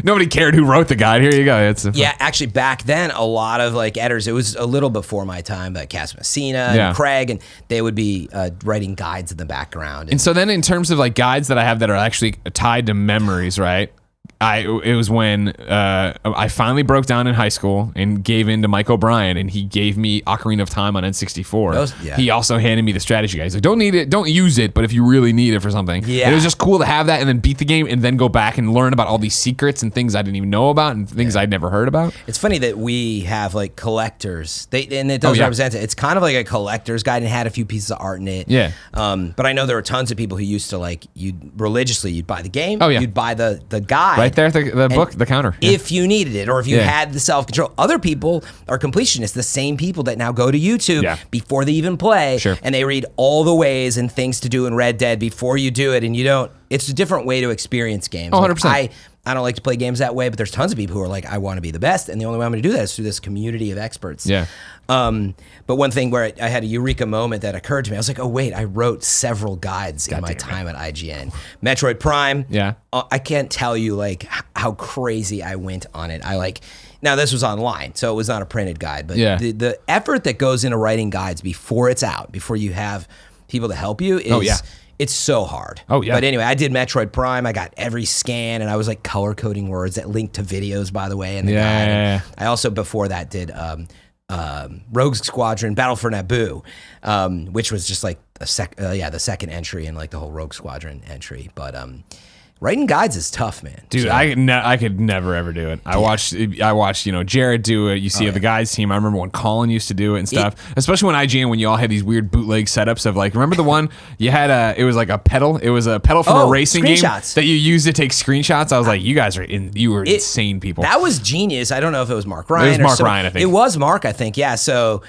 Nobody cared who wrote the guide. Here you go. Actually, back then, a lot of like editors, it was a little before my time, but Cass Messina and Craig, and they would be writing guides in the background. And so then in terms of like guides that I have that are actually tied to memories, right? It was when I finally broke down in high school and gave in to Mike O'Brien, and he gave me Ocarina of Time on N64. He also handed me the strategy guide. He's like, don't need it, don't use it, but if you really need it for something. Yeah. And it was just cool to have that and then beat the game and then go back and learn about all these secrets and things I didn't even know about and things I'd never heard about. It's funny that we have like collectors. And it does represent it. It's kind of like a collector's guide and had a few pieces of art in it. Yeah. But I know there were tons of people who used to like, you'd buy the game, you'd buy the guide. Right there at the book, the counter. If you needed it or if you had the self-control. Other people are completionists, the same people that now go to YouTube before they even play and they read all the ways and things to do in Red Dead before you do it, and you don't. It's a different way to experience games. 100%. Like, I don't like to play games that way, but there's tons of people who are like, I want to be the best, and the only way I'm going to do that is through this community of experts. Yeah. But one thing where I had a eureka moment that occurred to me, I was like, oh wait, I wrote several guides in my time at IGN. Metroid Prime. Yeah. I can't tell you like how crazy I went on it. Now this was online, so it was not a printed guide, but the effort that goes into writing guides before it's out, before you have people to help you is it's so hard. Oh, yeah. But anyway, I did Metroid Prime. I got every scan, and I was like color coding words that linked to videos, by the way, in the guide. And I also, before that, did Rogue Squadron Battle for Naboo, which was just like the second entry in like the whole Rogue Squadron entry. But writing guides is tough, man. Dude, So, I could never ever do it. I watched Jared do it. You see the guys team. I remember when Colin used to do it and stuff. Especially when IGN, when you all had these weird bootleg setups of like, remember the one you had it was like a pedal. It was a pedal from a racing game that you used to take screenshots. I was like, you guys are insane people. That was genius. I don't know if it was Mark Ryan. It was Mark Ryan, I think. It was Mark, I think. Yeah. So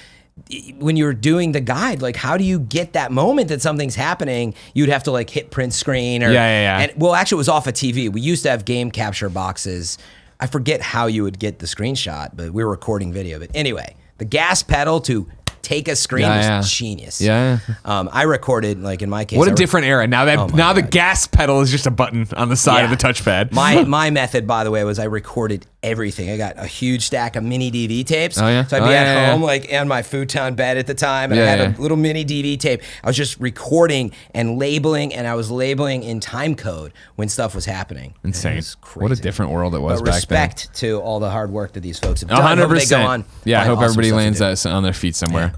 when you're doing the guide, like how do you get that moment that something's happening? You'd have to like hit print screen or And well, actually, it was off a TV. We used to have game capture boxes. I forget how you would get the screenshot, but we were recording video. But anyway, the gas pedal to take a screen was genius. Yeah. I recorded, like in my case. What a different era. Now the gas pedal is just a button on the side of the touchpad. My method, by the way, was I recorded everything. I got a huge stack of mini DV tapes. Oh, yeah? So I'd be at home, like on my futon bed at the time, and I had a little mini DV tape. I was just recording and labeling, and I was labeling in time code when stuff was happening. Insane. It was crazy. What a different world it was But back respect to all the hard work that these folks have done. 100%. Hope they go on. Yeah, I hope Awesome everybody stuff to lands do. on their feet somewhere.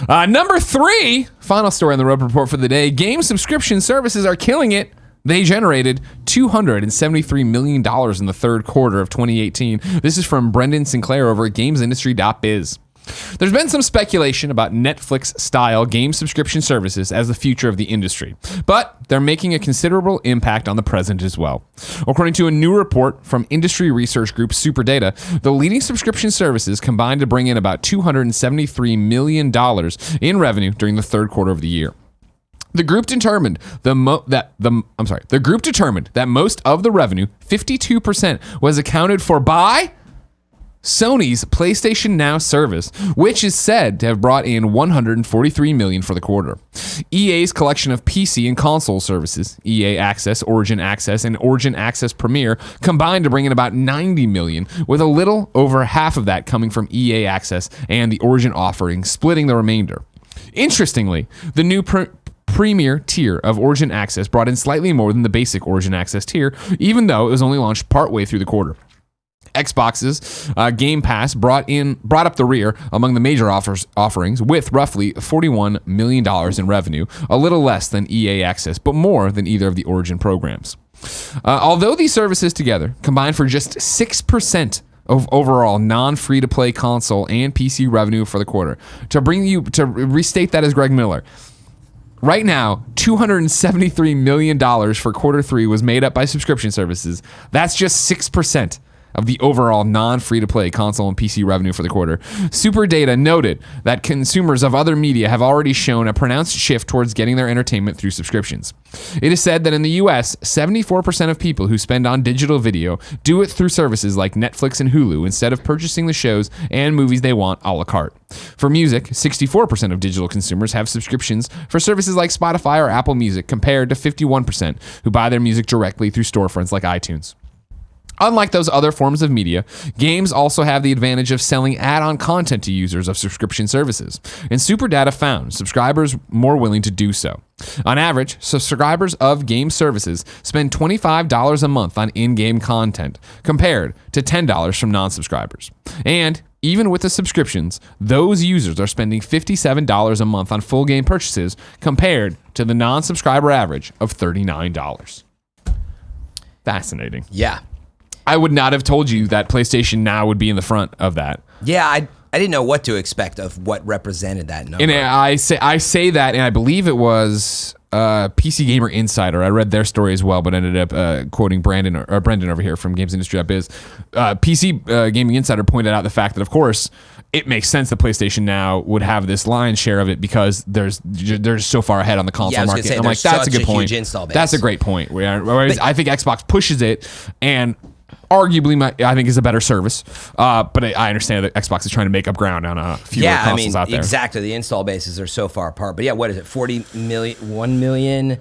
Number 3, final story on the Rope Report for the day. Game subscription services are killing it. They generated $273 million in the third quarter of 2018. This is from Brendan Sinclair over at GamesIndustry.biz. There's been some speculation about Netflix-style game subscription services as the future of the industry, but they're making a considerable impact on the present as well. According to a new report from industry research group Superdata, the leading subscription services combined to bring in about $273 million in revenue during the third quarter of the year. The group determined that most of the revenue, 52%, was accounted for by Sony's PlayStation Now service, which is said to have brought in $143 million for the quarter. EA's collection of PC and console services, EA Access, Origin Access, and Origin Access Premier, combined to bring in about $90 million, with a little over half of that coming from EA Access and the Origin offering, splitting the remainder. Interestingly, the new Premier tier of Origin Access brought in slightly more than the basic Origin Access tier, even though it was only launched partway through the quarter. Xbox's Game Pass brought up the rear among the major offerings with roughly $41 million in revenue, a little less than EA Access, but more than either of the Origin programs. Although these services together combined for just 6% of overall non-free-to-play console and PC revenue for the quarter. To restate that as Greg Miller, right now, $273 million for quarter 3 was made up by subscription services. That's just 6% of the overall non-free-to-play console and PC revenue for the quarter. Superdata noted that consumers of other media have already shown a pronounced shift towards getting their entertainment through subscriptions. It is said that in the US, 74% of people who spend on digital video do it through services like Netflix and Hulu instead of purchasing the shows and movies they want a la carte. For music, 64% of digital consumers have subscriptions for services like Spotify or Apple Music, compared to 51% who buy their music directly through storefronts like iTunes. Unlike those other forms of media, games also have the advantage of selling add-on content to users of subscription services, and Superdata found subscribers more willing to do so. On average, subscribers of game services spend $25 a month on in-game content, compared to $10 from non-subscribers. And even with the subscriptions, those users are spending $57 a month on full game purchases, compared to the non-subscriber average of $39. Fascinating. Yeah. I would not have told you that PlayStation Now would be in the front of that. Yeah, I didn't know what to expect of what represented that number. And I say that, and I believe it was PC Gamer Insider. I read their story as well, but ended up quoting Brendan over here from GamesIndustry.biz. PC Gaming Insider pointed out the fact that, of course, it makes sense that PlayStation Now would have this lion's share of it because they're so far ahead on the console market. I'm like, that's a good point. That's a great point. Whereas I think Xbox pushes it, and arguably, I think is a better service, but I understand that Xbox is trying to make up ground on fewer consoles out there. Exactly. The install bases are so far apart. But yeah, what is it? 40 million, 1 million.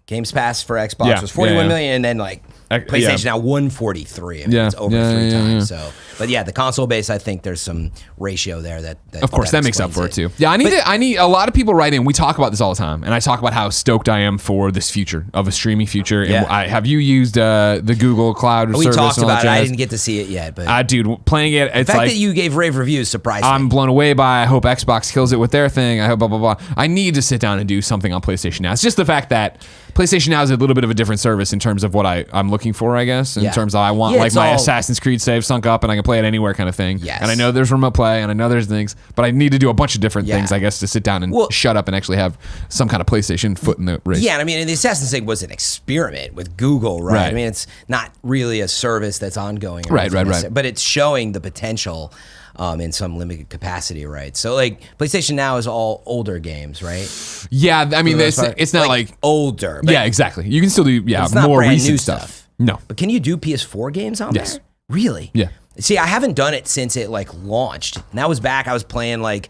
Games Pass for Xbox was 41 million, and then like PlayStation Now 143. I mean, it's over 3 times. So, but yeah, the console base, I think there's some ratio there that of course that makes up for it too. Yeah, I need a lot of people write in. We talk about this all the time, and I talk about how stoked I am for this future of a streaming future. And have you used the Google Cloud service? We talked about it. I didn't get to see it yet, but dude, playing it, it's the fact like that you gave rave reviews surprised me. I'm blown away by. I hope Xbox kills it with their thing. I hope blah blah blah. I need to sit down and do something on PlayStation Now. It's just the fact that PlayStation Now is a little bit of a different service in terms of what I'm looking for, I guess. In terms of I want like my Assassin's Creed save sunk up and I can play it anywhere kind of thing. Yes. And I know there's remote play and I know there's things, but I need to do a bunch of different things, I guess, to sit down and shut up and actually have some kind of PlayStation foot in the race. Yeah, and I mean, the Assassin's thing was an experiment with Google, right? I mean, it's not really a service that's ongoing. Right. But it's showing the potential in some limited capacity, right? So, like, PlayStation Now is all older games, right? Yeah, I mean, it's not like older. Yeah, exactly. You can still do it's not more brand recent new stuff. No. But can you do PS4 games on there? Really? Yeah. See, I haven't done it since it like launched. And that was back. I was playing like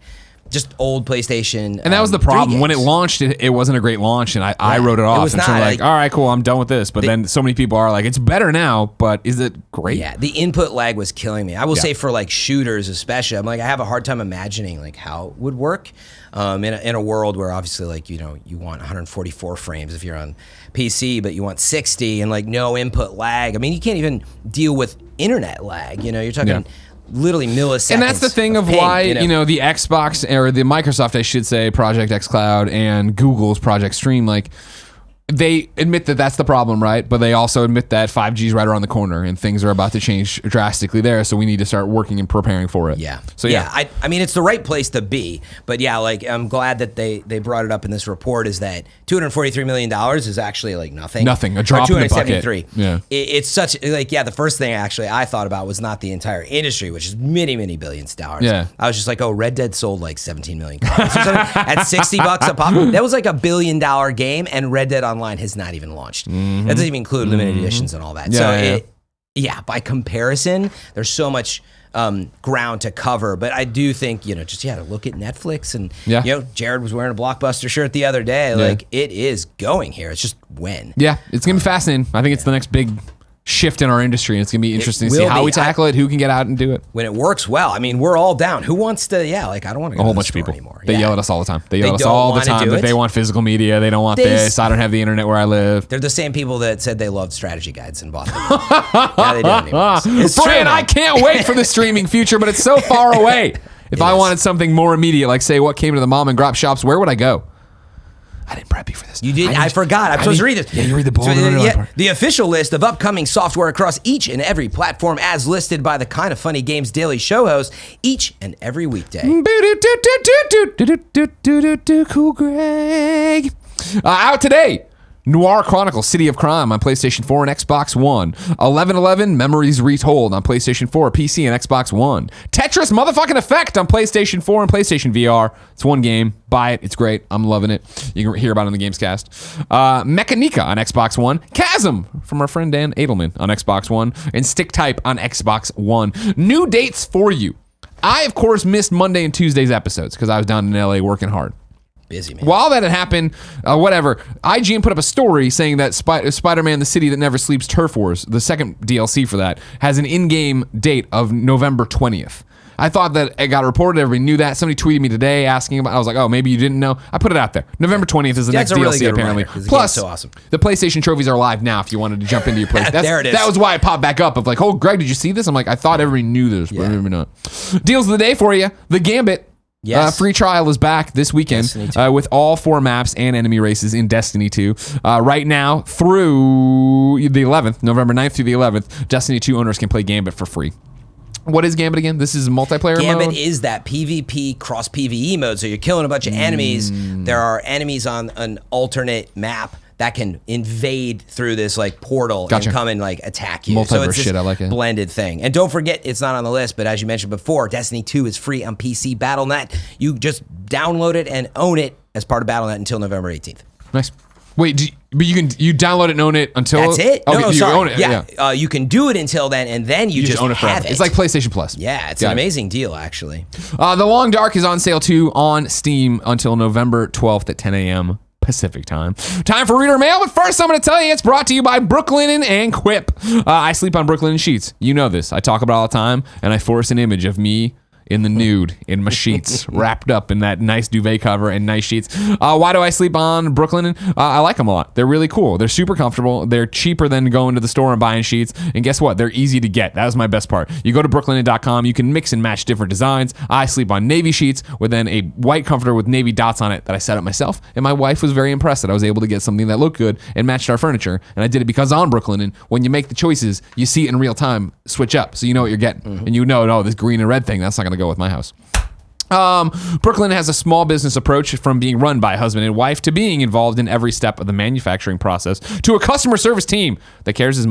just old PlayStation. And that was the problem. When it launched, it wasn't a great launch, and I wrote it off. It was not, like, all right, cool, I'm done with this. But then so many people are like, it's better now, but is it great? Yeah, the input lag was killing me. I will say for like shooters especially, I'm like, I have a hard time imagining like how it would work in a world where obviously like, you know, you want 144 frames if you're on PC, but you want 60 and like no input lag. I mean, you can't even deal with internet lag. You know, you're talking literally milliseconds. And that's the thing of ping, why, you know, the Xbox or the Microsoft, I should say, Project xCloud and Google's Project Stream, like, they admit that that's the problem, right? But they also admit that 5G is right around the corner and things are about to change drastically there. So we need to start working and preparing for it. Yeah. So I mean, it's the right place to be. But yeah, like, I'm glad that they brought it up in this report is that $243 million is actually like nothing. Nothing. A drop in the bucket. Yeah. It's such, like, the first thing actually I thought about was not the entire industry, which is many, many billions of dollars. Yeah. I was just like, oh, Red Dead sold like 17 million copies or something at $60 a pop. That was like $1 billion game, and Red Dead Online has not even launched. That doesn't even include limited editions and all that. By comparison, there's so much ground to cover. But I do think, you know, just to look at Netflix and you know, Jared was wearing a Blockbuster shirt the other day. Like, it is going here. It's just when. Yeah, it's gonna be fascinating. I think it's the next big shift in our industry, and it's gonna be interesting to see how we tackle it, who can get out and do it. When it works well, I mean, we're all down. Who wants to? Yeah, like, I don't want to go a whole to bunch of people anymore. They yell at us all the time. They yell at us all the time that they want physical media. They don't want this. I don't have the internet where I live. They're the same people that said they loved strategy guides and bought them. Yeah, they don't anymore. It's Fran, I can't wait for the streaming future, but it's so far away. If I wanted something more immediate, like say what came to the mom and grop shops, where would I go? I didn't prep you for this. You did. I forgot. I'm supposed to read this. Yeah, you read the ball. The official list of upcoming software across each and every platform, as listed by the Kind of Funny Games Daily Show host, each and every weekday. Cool, Greg. Out today. Noir Chronicles: City of Crime on PlayStation 4 and Xbox One. 1111 Memories Retold on PlayStation 4, PC, and Xbox One. Tetris motherfucking Effect on PlayStation 4 and PlayStation VR. It's one game. Buy it. It's great. I'm loving it. You can hear about it on the Gamescast. Mechanica on Xbox One. Chasm from our friend Dan Edelman on Xbox One. And Stick Type on Xbox One. New dates for you. I, of course, missed Monday and Tuesday's episodes because I was down in LA working hard. Busy, man. While that had happened, whatever, IGN put up a story saying that Spider-Man: The City That Never Sleeps Turf Wars, the second DLC for that, has an in-game date of November 20th. I thought that it got reported. Everybody knew that. Somebody tweeted me today asking about it. I was like, oh, maybe you didn't know. I put it out there. November 20th is the next DLC, apparently. Plus, so awesome. The PlayStation trophies are live now if you wanted to jump into your place. There it is. That was why it popped back up of like, oh, Greg, did you see this? I'm like, I thought everybody knew this, but maybe not. Deals of the day for you. The Gambit. Yes. Free trial is back this weekend with all 4 maps and enemy races in Destiny 2. Right now through the 11th, November 9th through the 11th, Destiny 2 owners can play Gambit for free. What is Gambit again? This is multiplayer mode? Gambit is that PvP cross PvE mode. So you're killing a bunch of enemies. There are enemies on an alternate map that can invade through this like portal and come and like attack you. Multiverse so it's shit, I like it. Blended thing. And don't forget, it's not on the list, but as you mentioned before, Destiny 2 is free on PC Battle.net. You just download it and own it as part of Battle.net until November 18th. Nice. Wait, but you download it and own it until... That's it. Oh, no, you sorry. own it. Yeah. You can do it until then, and then you just own it have forever. it. It's like PlayStation Plus. Yeah, it's an amazing deal, actually. The Long Dark is on sale too on Steam until November 12th at 10 a.m. Pacific time. Time for reader mail, but first I'm going to tell you it's brought to you by Brooklinen and Quip. I sleep on Brooklinen sheets. You know this. I talk about it all the time, and I force an image of me in the nude in my sheets, wrapped up in that nice duvet cover and nice sheets. Why do I sleep on Brooklinen? I like them a lot. They're really cool. They're super comfortable. They're cheaper than going to the store and buying sheets. And guess what? They're easy to get. That was my best part. You go to brooklinen.com. You can mix and match different designs. I sleep on navy sheets with then a white comforter with navy dots on it that I set up myself. And my wife was very impressed that I was able to get something that looked good and matched our furniture. And I did it because on Brooklinen, when you make the choices, you see it in real time switch up. So you know what you're getting. And you know, no, this green and red thing, that's not going to go with my house. Brooklinen has a small business approach from being run by husband and wife to being involved in every step of the manufacturing process to a customer service team that cares so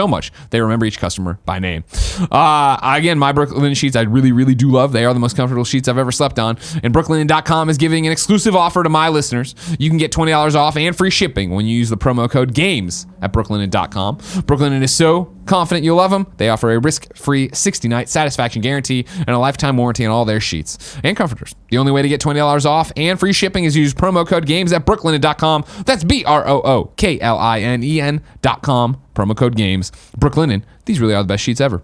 much they remember each customer by name. Again, my Brooklinen sheets I really, really do love. They are the most comfortable sheets I've ever slept on. And Brooklinen.com is giving an exclusive offer to my listeners. You can get $20 off and free shipping when you use the promo code GAMES at Brooklinen.com. Brooklinen is so confident you'll love them. They offer a risk-free 60-night satisfaction guarantee and a lifetime warranty on all their sheets and comforters. The only way to get $20 off and free shipping is use promo code GAMES at Brooklinen.com. That's BROOKLINEN.com. Promo code GAMES. Brooklinen, these really are the best sheets ever.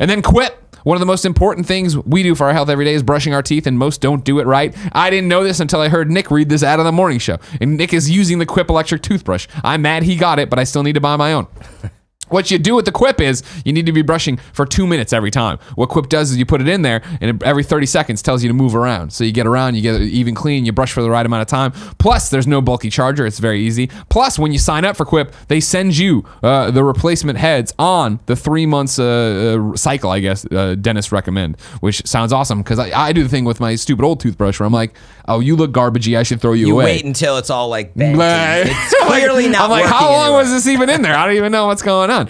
And then Quip. One of the most important things we do for our health every day is brushing our teeth, and most don't do it right. I didn't know this until I heard Nick read this ad on the morning show. And Nick is using the Quip electric toothbrush. I'm mad he got it, but I still need to buy my own. What you do with the Quip is you need to be brushing for 2 minutes every time. What Quip does is you put it in there, and every 30 seconds tells you to move around. So you get around, you get it even clean, you brush for the right amount of time. Plus, there's no bulky charger. It's very easy. Plus, when you sign up for Quip, they send you the replacement heads on the 3 months cycle, I guess, dentists recommend, which sounds awesome because I do the thing with my stupid old toothbrush where I'm like, oh, you look garbagey, I should throw you away. You wait until it's all like bent. It's clearly not working. I'm like, how long anymore. was this even in there? I don't even know what's going on.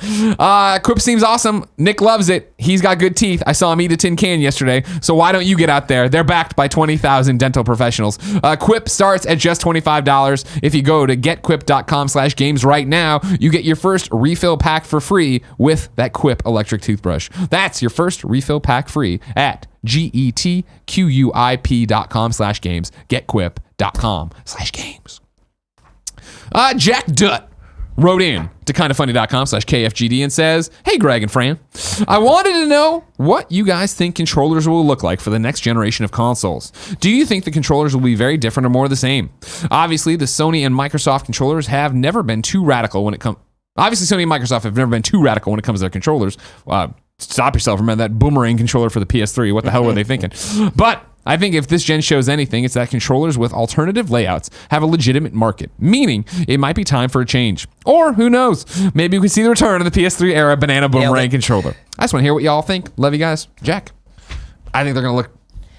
Quip seems awesome. Nick loves it. He's got good teeth. I saw him eat a tin can yesterday. So why don't you get out there? They're backed by 20,000 dental professionals. Quip starts at just $25. If you go to getquip.com/games right now, you get your first refill pack for free with that Quip electric toothbrush. That's your first refill pack free at getquip.com/games. Getquip.com/games. jackdutt wrote in to kindafunny.com/KFGD and says, hey, Greg and Fran, I wanted to know what you guys think controllers will look like for the next generation of consoles. Do you think the controllers will be very different or more the same? Obviously, the Sony and Microsoft controllers have never been too radical when it comes... Obviously, Sony and Microsoft have never been too radical when it comes to their controllers. Stop yourself. Remember that boomerang controller for the PS3. What the hell were they thinking? But I think if this gen shows anything, it's that controllers with alternative layouts have a legitimate market, meaning it might be time for a change. Or, who knows, maybe we can see the return of the PS3 era banana boomerang controller. I just want to hear what y'all think. Love you guys. Jack. I think they're going to look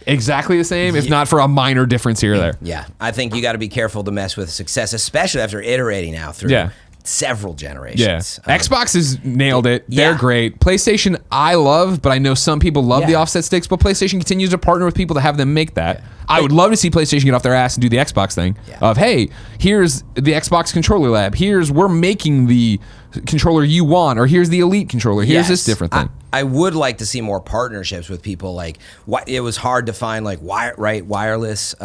exactly the same, if not for a minor difference here or there. Yeah, I think you got to be careful to mess with success, especially after iterating now through several generations. Yeah. Xbox has nailed it. They're great. PlayStation, I love, but I know some people love the offset sticks, but PlayStation continues to partner with people to have them make that. I would love to see PlayStation get off their ass and do the Xbox thing of, hey, here's the Xbox controller lab. We're making the controller you want, or here's the Elite controller. Here's this different thing. I would like to see more partnerships with people. Like, it was hard to find like wireless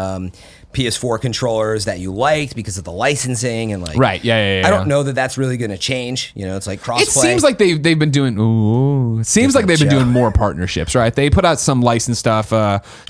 PS4 controllers that you liked because of the licensing and like. I don't know that that's really going to change. You know, it's like crossplay. It seems like they've been doing. It seems like they've been doing more partnerships, right? They put out some licensed stuff.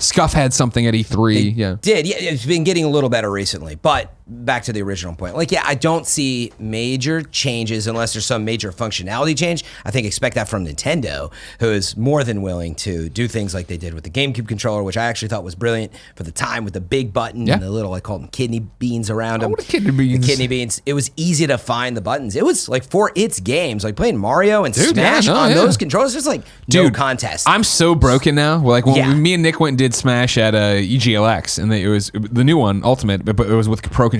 Scuff had something at E3. It's been getting a little better recently, but. Back to the original point. I don't see major changes unless there's some major functionality change. I think expect that from Nintendo, who is more than willing to do things like they did with the GameCube controller, which I actually thought was brilliant for the time with the big button and the little, I call them kidney beans around them. What are kidney beans? The kidney beans. It was easy to find the buttons. It was like for its games, like playing Mario and Smash on those controllers, there's like no contest. I'm so broken now. Like when me and Nick went and did Smash at EGLX, and it was the new one, Ultimate, but it was with Pro controllers.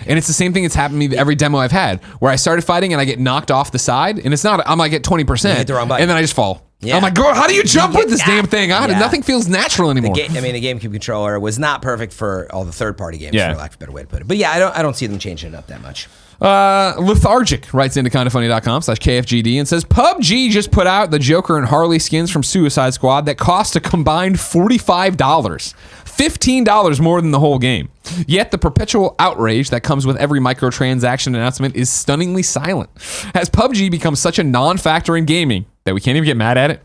And it's the same thing that's happened to me every demo I've had, where I started fighting and I get knocked off the side, and it's not, I'm like at 20%, hit the wrong button. and then I just fall. I'm like, girl, how do you jump with this damn thing? Nothing feels natural anymore. The GameCube controller was not perfect for all the third-party games, for lack of a better way to put it. But I don't see them changing it up that much. Lethargic writes into kindafunny.com/KFGD and says, PUBG just put out the Joker and Harley skins from Suicide Squad that cost a combined $45. $15 more than the whole game. Yet the perpetual outrage that comes with every microtransaction announcement is stunningly silent. Has PUBG become such a non-factor in gaming that we can't even get mad at it?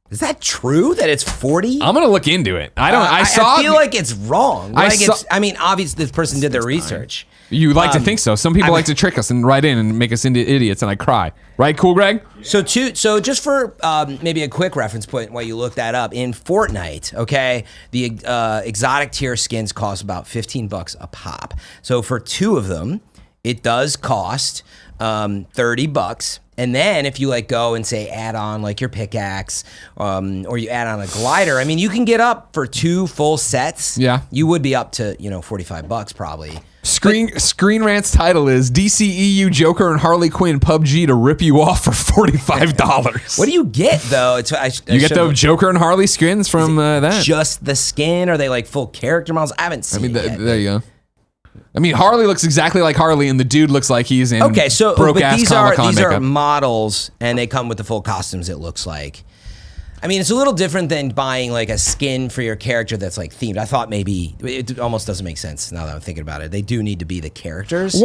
Is that true that it's 40? I'm gonna look into it. I feel like it's wrong. Obviously this person did their research. You like to think so. Some people like to trick us and write in and make us into idiots, and I cry. Right, Cool Greg? So just for maybe a quick reference point while you look that up, in Fortnite, okay, the exotic tier skins cost about $15 a pop. So for 2 of them, it does cost $30. And then if you like go and say add on like your pickaxe, or you add on a glider, I mean you can get up for 2 full sets. Yeah, you would be up to $45 probably. Screen Rant's title is DCEU Joker and Harley Quinn PUBG to rip you off for $45. What do you get though? You get the Joker and Harley skins from that. Just the skin? Are they like full character models? I haven't seen. There you go. I mean, Harley looks exactly like Harley, and the dude looks like he's in but these are models, and they come with the full costumes. It looks like. I mean, it's a little different than buying like a skin for your character that's like themed. I thought maybe it almost doesn't make sense now that I'm thinking about it. They do need to be the characters.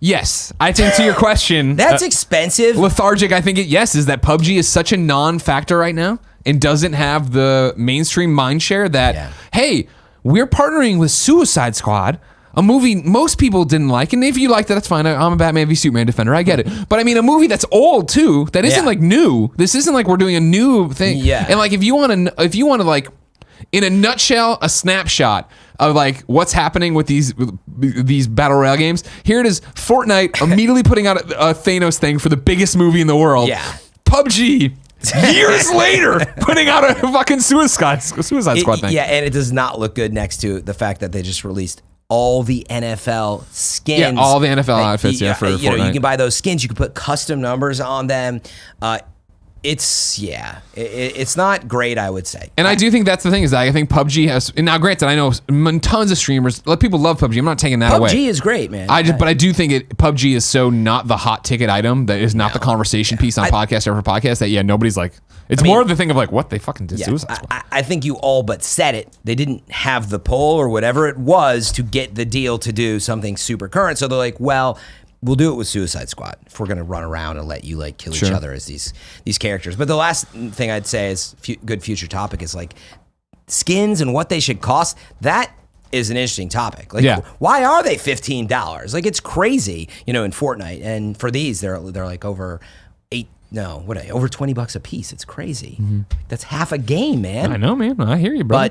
Yes, I think to your question, that's expensive. Lethargic, I think is that PUBG is such a non-factor right now and doesn't have the mainstream mindshare that hey, we're partnering with Suicide Squad, a movie most people didn't like, and if you liked it, that's fine. I'm a Batman v Superman defender. I get it. But I mean, a movie that's old too, that isn't like new. This isn't like we're doing a new thing. Yeah. And like, if you want to like, in a nutshell, a snapshot of like what's happening with these battle royale games. Here it is: Fortnite immediately putting out a Thanos thing for the biggest movie in the world. Yeah. PUBG. Years later, putting out a fucking Suicide Squad thing. Yeah, and it does not look good next to the fact that they just released all the NFL skins. Yeah, all the NFL outfits. For Fortnite. You can buy those skins. You can put custom numbers on them. It's not great, I would say. And I do think that's the thing is that I think PUBG has. And now, granted, I know tons of streamers. People love PUBG. I'm not taking that away. PUBG is great, man. But I do think PUBG is so not the hot ticket item that is not the conversation piece on podcast after podcast that nobody's like. It's more of the thing of like what they fucking did. Suicide Squad. I think you all but said it. They didn't have the pull or whatever it was to get the deal to do something super current. So they're like, well, we'll do it with Suicide Squad if we're going to run around and let you like kill each other as these characters. But the last thing I'd say is good future topic is like skins and what they should cost. That is an interesting topic. Like, why are they $15? Like, it's crazy, in Fortnite. And for these, they're like over over $20 a piece. It's crazy. Mm-hmm. That's half a game, man. I know, man. I hear you, bro.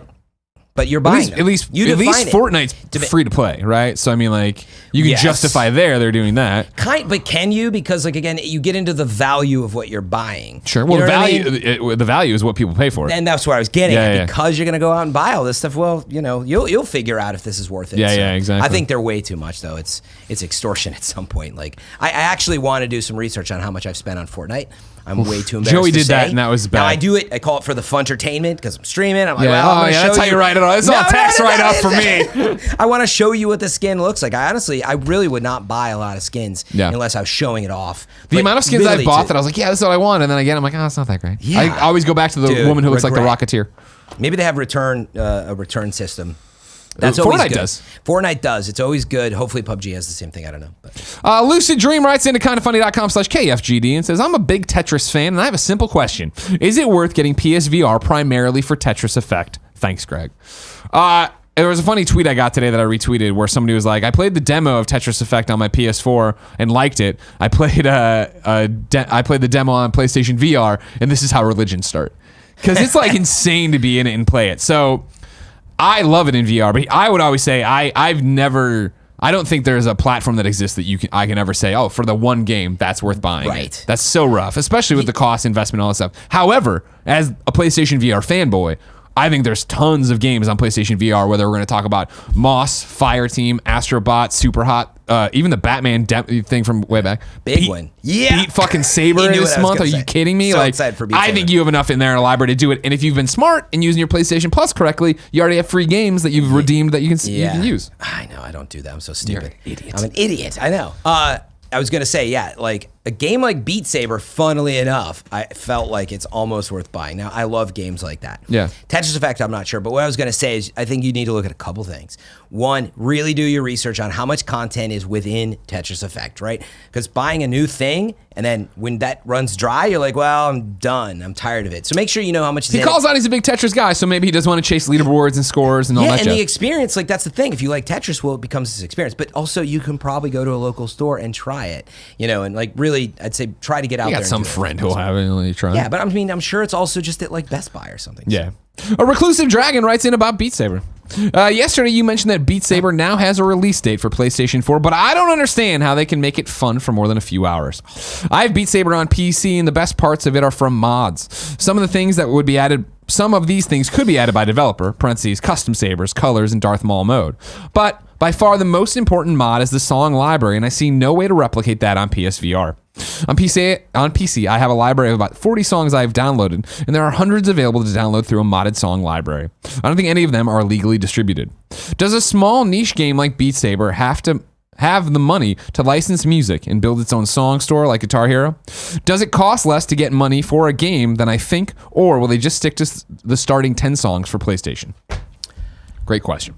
But you're buying at least Fortnite's free to play, right? So I mean, like you can justify they're doing that. But can you? Because like again, you get into the value of what you're buying. Sure. Well, the value is what people pay for it. And that's where I was getting at. Because you're gonna go out and buy all this stuff. Well, you'll figure out if this is worth it. Yeah, exactly. I think they're way too much though. It's extortion at some point. Like I actually want to do some research on how much I've spent on Fortnite. I'm way too embarrassed. Joey did to say. That, and that was bad. Now I do it. I call it for the funtertainment because I'm streaming. I'm like, that's how you write it all. It's all tax write-off for me. I want to show you what the skin looks like. I really would not buy a lot of skins unless I was showing it off. The amount of skins I bought that I was like, this is what I want, and then again, I'm like, it's not that great. Yeah. I always go back to the woman who looks like the Rocketeer. Maybe they have a return system. That's always good. Fortnite does. It's always good. Hopefully PUBG has the same thing. I don't know. But. Lucid Dream writes into kindafunny.com/KFGD and says, I'm a big Tetris fan, and I have a simple question. Is it worth getting PSVR primarily for Tetris Effect? Thanks, Greg. There was a funny tweet I got today that I retweeted where somebody was like, I played the demo of Tetris Effect on my PS4 and liked it. I played the demo on PlayStation VR, and this is how religions start. Because it's like insane to be in it and play it. So I love it in VR, but I would always say I don't think there's a platform that exists that I can ever say, for the one game, that's worth buying. Right. That's so rough, especially with the cost, investment, all that stuff. However, as a PlayStation VR fanboy, I think there's tons of games on PlayStation VR, whether we're going to talk about Moss, Fireteam, Astrobot, Superhot, even the Batman thing from way back. Big one. Yeah. Beat fucking Saber this month. Are you kidding me? So excited for Beat I think you have enough in there in a library to do it. And if you've been smart and using your PlayStation Plus correctly, you already have free games that you've redeemed that you can use. I know. I don't do that. I'm so stupid. You're an idiot. I'm an idiot. I know. I was going to say, like, a game like Beat Saber, funnily enough, I felt like it's almost worth buying. Now, I love games like that. Yeah. Tetris Effect, I'm not sure. But what I was going to say is I think you need to look at a couple things. One, really do your research on how much content is within Tetris Effect, right? Because buying a new thing, and then when that runs dry, you're like, well, I'm done. I'm tired of it. So make sure you know how much is in it. He calls out he's a big Tetris guy, so maybe he does want to chase leaderboards and scores and all that and stuff. the experience, like that's the thing. If you like Tetris, well, it becomes this experience. But also, you can probably go to a local store and try it, and like really, I'd say try to get out You there. got some friend who'll have it and let you try. Yeah, but I mean, I'm sure it's also just at like Best Buy or something. Yeah. A reclusive dragon writes in about Beat Saber. Yesterday, you mentioned that Beat Saber now has a release date for PlayStation 4, but I don't understand how they can make it fun for more than a few hours. I have Beat Saber on PC, and the best parts of it are from mods. Some of the things that would be added, some of these things could be added by developer, parentheses, custom sabers, colors, and Darth Maul mode. But by far the most important mod is the song library, and I see no way to replicate that on PSVR. On PC, I have a library of about 40 songs I've downloaded, and there are hundreds available to download through a modded song library. I don't think any of them are legally distributed. Does a small niche game like Beat Saber have to have the money to license music and build its own song store like Guitar Hero? Does it cost less to get money for a game than I think, or will they just stick to the starting 10 songs for PlayStation? Great question.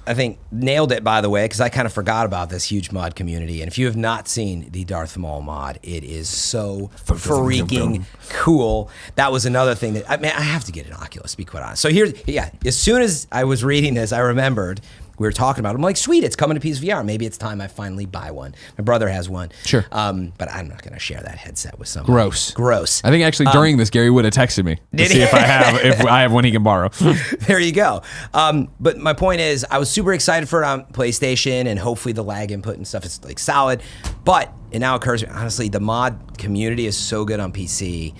I think nailed it, by the way, because I kind of forgot about this huge mod community. And if you have not seen the Darth Maul mod, it is so freaking cool. That was another thing that, I have to get an Oculus, to be quite honest. So as soon as I was reading this, I remembered we were talking about it. I'm like, sweet, it's coming to PSVR. Maybe it's time I finally buy one. My brother has one. Sure. But I'm not going to share that headset with somebody. Gross. I think actually during this, Gary would have texted me to see if I have one he can borrow. There you go. But my point is, I was super excited for it on PlayStation, and hopefully the lag input and stuff is like solid. But it now occurs, honestly, the mod community is so good on PC.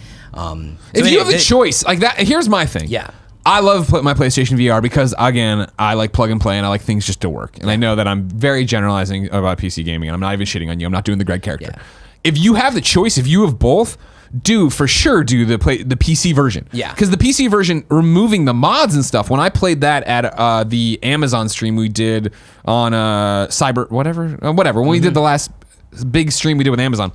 If you have the choice, like that, here's my thing. Yeah. I love my PlayStation VR because, again, I like plug and play and I like things just to work. And I know that I'm very generalizing about PC gaming, and I'm not even shitting on you. I'm not doing the Greg character. Yeah. If you have the choice, if you have both, for sure do the PC version. Yeah. Because the PC version, removing the mods and stuff, when I played that at the Amazon stream we did on when we did the last big stream we did with Amazon,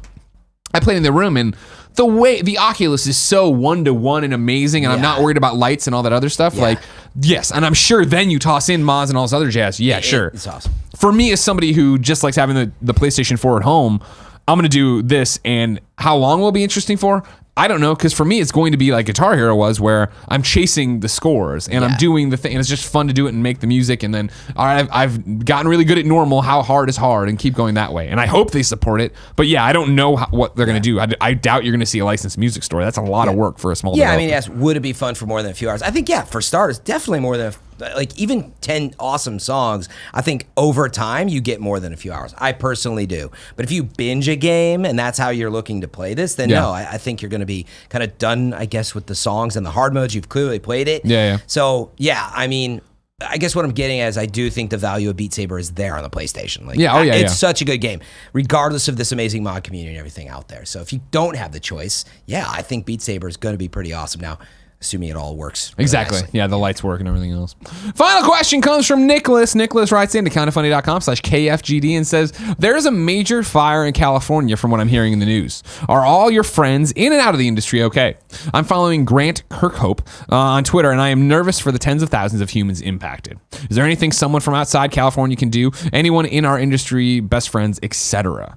I played in the room, and the way the Oculus is so 1-to-1 and amazing, and I'm not worried about lights and all that other stuff. Yeah. Like, yes, and I'm sure then you toss in mods and all this other jazz. Yeah, sure. It's awesome. For me, as somebody who just likes having the PlayStation 4 at home, I'm going to do this, and how long will be interesting for? I don't know, because for me, it's going to be like Guitar Hero was, where I'm chasing the scores, and I'm doing the thing, and it's just fun to do it and make the music, and then, all right, I've gotten really good at normal, how hard is hard, and keep going that way. And I hope they support it, but yeah, I don't know what they're going to do. I doubt you're going to see a licensed music store. That's a lot of work for a small developer. I mean, yes, would it be fun for more than a few hours? I think, for starters, definitely more than like even 10 awesome songs. I think over time you get more than a few hours. I personally do. But if you binge a game and that's how you're looking to play this, then no, I think you're going to be kind of done, I guess, with the songs and the hard modes. You've clearly played it. Yeah. So I mean, I guess what I'm getting at is I do think the value of Beat Saber is there on the PlayStation. Like, it's such a good game, regardless of this amazing mod community and everything out there. So if you don't have the choice, I think Beat Saber is going to be pretty awesome. Now, assuming it all works. Really exactly. nicely. Yeah, the lights work and everything else. Final question comes from Nicholas. Nicholas writes into kindafunny.com/KFGD and says, there's a major fire in California from what I'm hearing in the news. Are all your friends in and out of the industry okay? I'm following Grant Kirkhope on Twitter, and I am nervous for the tens of thousands of humans impacted. Is there anything someone from outside California can do? Anyone in our industry, best friends, etc.?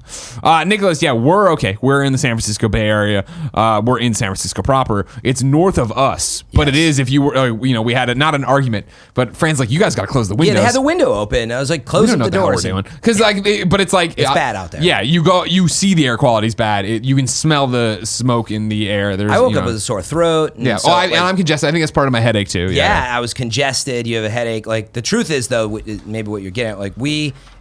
Nicholas, we're okay. We're in the San Francisco Bay Area. We're in San Francisco proper. It's north of us. But it is if you were, we had not an argument, but Fran's like, you guys got to close the windows. Yeah, they had the window open. I was like, closing the doors. Because but it's like it's bad out there. Yeah, you see the air quality's bad. You can smell the smoke in the air. I woke up with a sore throat. And so, and I'm congested. I think that's part of my headache too. Yeah, I was congested. You have a headache. Like the truth is though, maybe what you're getting at, like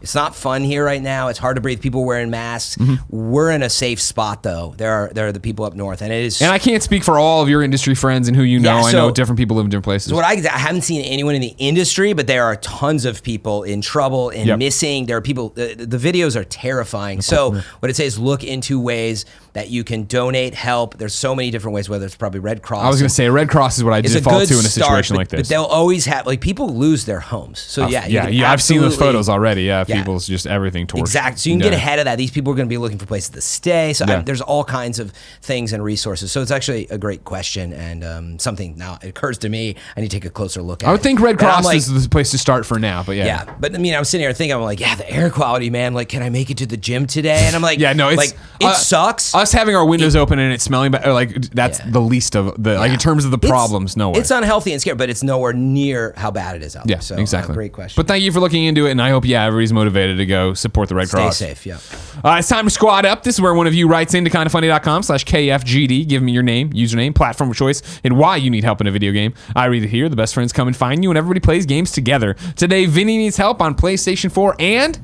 it's not fun here right now. It's hard to breathe. People wearing masks. Mm-hmm. We're in a safe spot though. There are the people up north, and it is. And I can't speak for all of your industry friends and who you know. I know different people live in different places. So I haven't seen anyone in the industry, but there are tons of people in trouble and missing. There are people. The videos are terrifying. So what it says, look into ways that you can donate, help. There's so many different ways. whether it's probably Red Cross. I was going to say Red Cross is what I It's default a to good in a situation start, like this. But they'll always have, like, people lose their homes. So yeah, I've seen those photos already. Yeah, Yeah. people's just everything torched. Exactly. So you can get ahead of that. These people are going to be looking for places to stay. So there's all kinds of things and resources. So it's actually a great question and something now it occurs to me. I need to take a closer look at it. I would think Red And I'm Cross like, is the place to start for now, but yeah. But I mean, I was sitting here thinking, I'm like, yeah, the air quality, man. Like, can I make it to the gym today? And I'm like, Yeah, no, it's like, it sucks. Us having our windows open and it's smelling bad, like that's the least of the like in terms of the problems. No way. It's unhealthy and scary, but it's nowhere near how bad it is out Yeah, there. So, exactly. Great question. But thank you for looking into it, and I hope everybody's motivated to go support the Red Stay Cross. safe. Yeah. It's time to squad up. This is where one of you writes into kindafunny.com/KFGD. Give me your name, username, platform of choice, and why you need help in a video game. I read it here. The best friends come and find you, and everybody plays games together. Today, Vinny needs help on PlayStation 4 and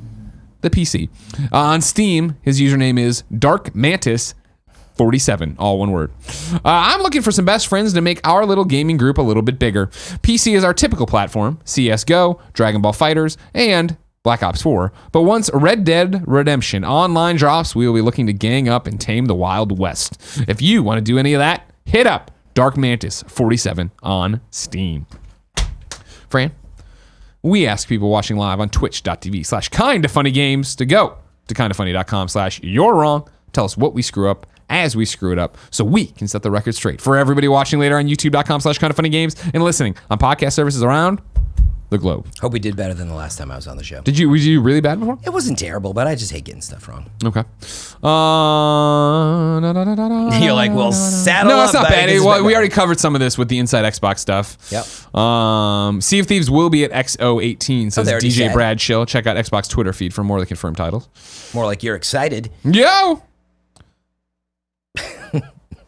the PC. On Steam, his username is Dark Mantis 47, all one word. I'm looking for some best friends to make our little gaming group a little bit bigger. PC is our typical platform, CSGO, Dragon Ball Fighters, and Black Ops 4. But once Red Dead Redemption Online drops, we will be looking to gang up and tame the Wild West. If you want to do any of that, hit up Dark Mantis 47 on Steam. Fran, we ask people watching live on twitch.tv/kindafunnygames to go to kindafunny.com/you're wrong. Tell us what we screw up as we screw it up so we can set the record straight. For everybody watching later on youtube.com/kindafunnygames and listening on podcast services around the globe. Hope we did better than the last time I was on the show. Was you really bad before? It wasn't terrible, but I just hate getting stuff wrong. Okay. You're like, well, saddle No, up. it's not bad. It's We already covered some of this with the Inside Xbox stuff. Yep. Sea of Thieves will be at XO18, says they already DJ said. Brad Shill. Check out Xbox Twitter feed for more of the confirmed titles. More like you're excited. Yo!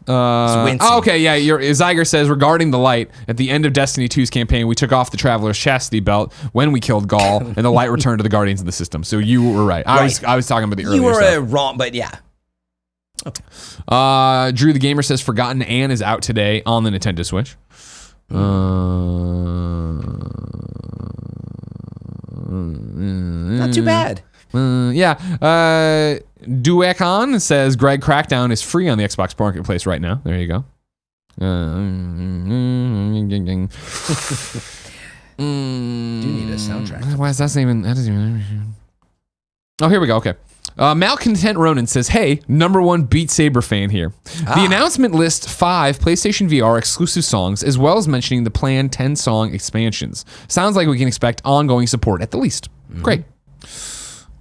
wincing. Okay, yeah. Zyger says, regarding the light, at the end of Destiny 2's campaign, we took off the Traveler's chastity belt when we killed Gaul, and the light returned to the Guardians of the System. So you were right. I was talking about the earlier You were stuff. wrong, but yeah. Drew the Gamer says, Forgotten Anne is out today on the Nintendo Switch. Not too bad. Duekon says Greg Crackdown is free on the Xbox Marketplace right now. There you go. Do need a soundtrack. Why is that even? Oh, here we go. Okay. Malcontent Ronan says, hey, #1 Beat Saber fan here. The announcement lists 5 PlayStation VR exclusive songs, as well as mentioning the planned 10-song expansions. Sounds like we can expect ongoing support at the least. Great.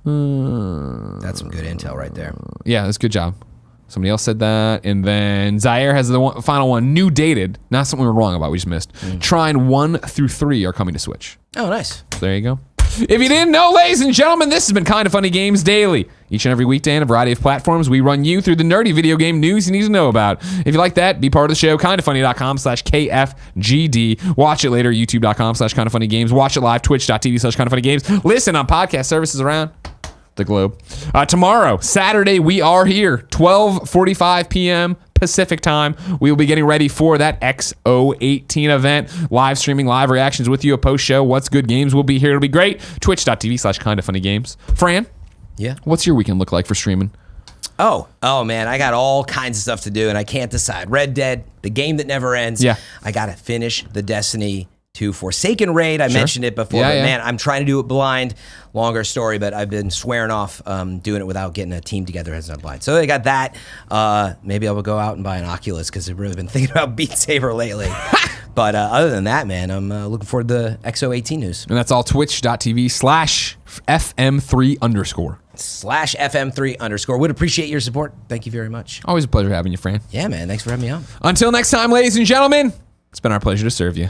That's some good intel right there. Yeah, that's a good job. Somebody else said that. And then Zaire has the final one, new dated. Not something we were wrong about, we just missed. Trine 1 through 3 are coming to Switch. Oh, nice. There you go. If you didn't know, ladies and gentlemen, this has been Kinda Funny Games Daily. Each and every weekday on a variety of platforms, we run you through the nerdy video game news you need to know about. If you like that, be part of the show, kindafunny.com/KFGD. Watch it later, youtube.com/kindafunnygames. Watch it live, twitch.tv/kindafunnygames. Listen on podcast services around the globe. Tomorrow, Saturday, we are here, 12:45 p.m. Pacific time. We will be getting ready for that XO18 event. Live streaming, live reactions with you, a post show. What's good games will be here. It'll be great. Twitch.tv/kindafunnygames. Fran? Yeah. What's your weekend look like for streaming? Oh man, I got all kinds of stuff to do and I can't decide. Red Dead, the game that never ends. Yeah. I got to finish the Destiny 2 Forsaken raid. I mentioned it before, but man, I'm trying to do it blind. Longer story, but I've been swearing off doing it without getting a team together as not blind. So I got that. Maybe I will go out and buy an Oculus because I've really been thinking about Beat Saber lately. But other than that, man, I'm looking forward to the XO18 news. And that's all twitch.tv/FM3_. /FM3_. Would appreciate your support. Thank you very much. Always a pleasure having you, Fran. Yeah, man. Thanks for having me on. Until next time, ladies and gentlemen, it's been our pleasure to serve you.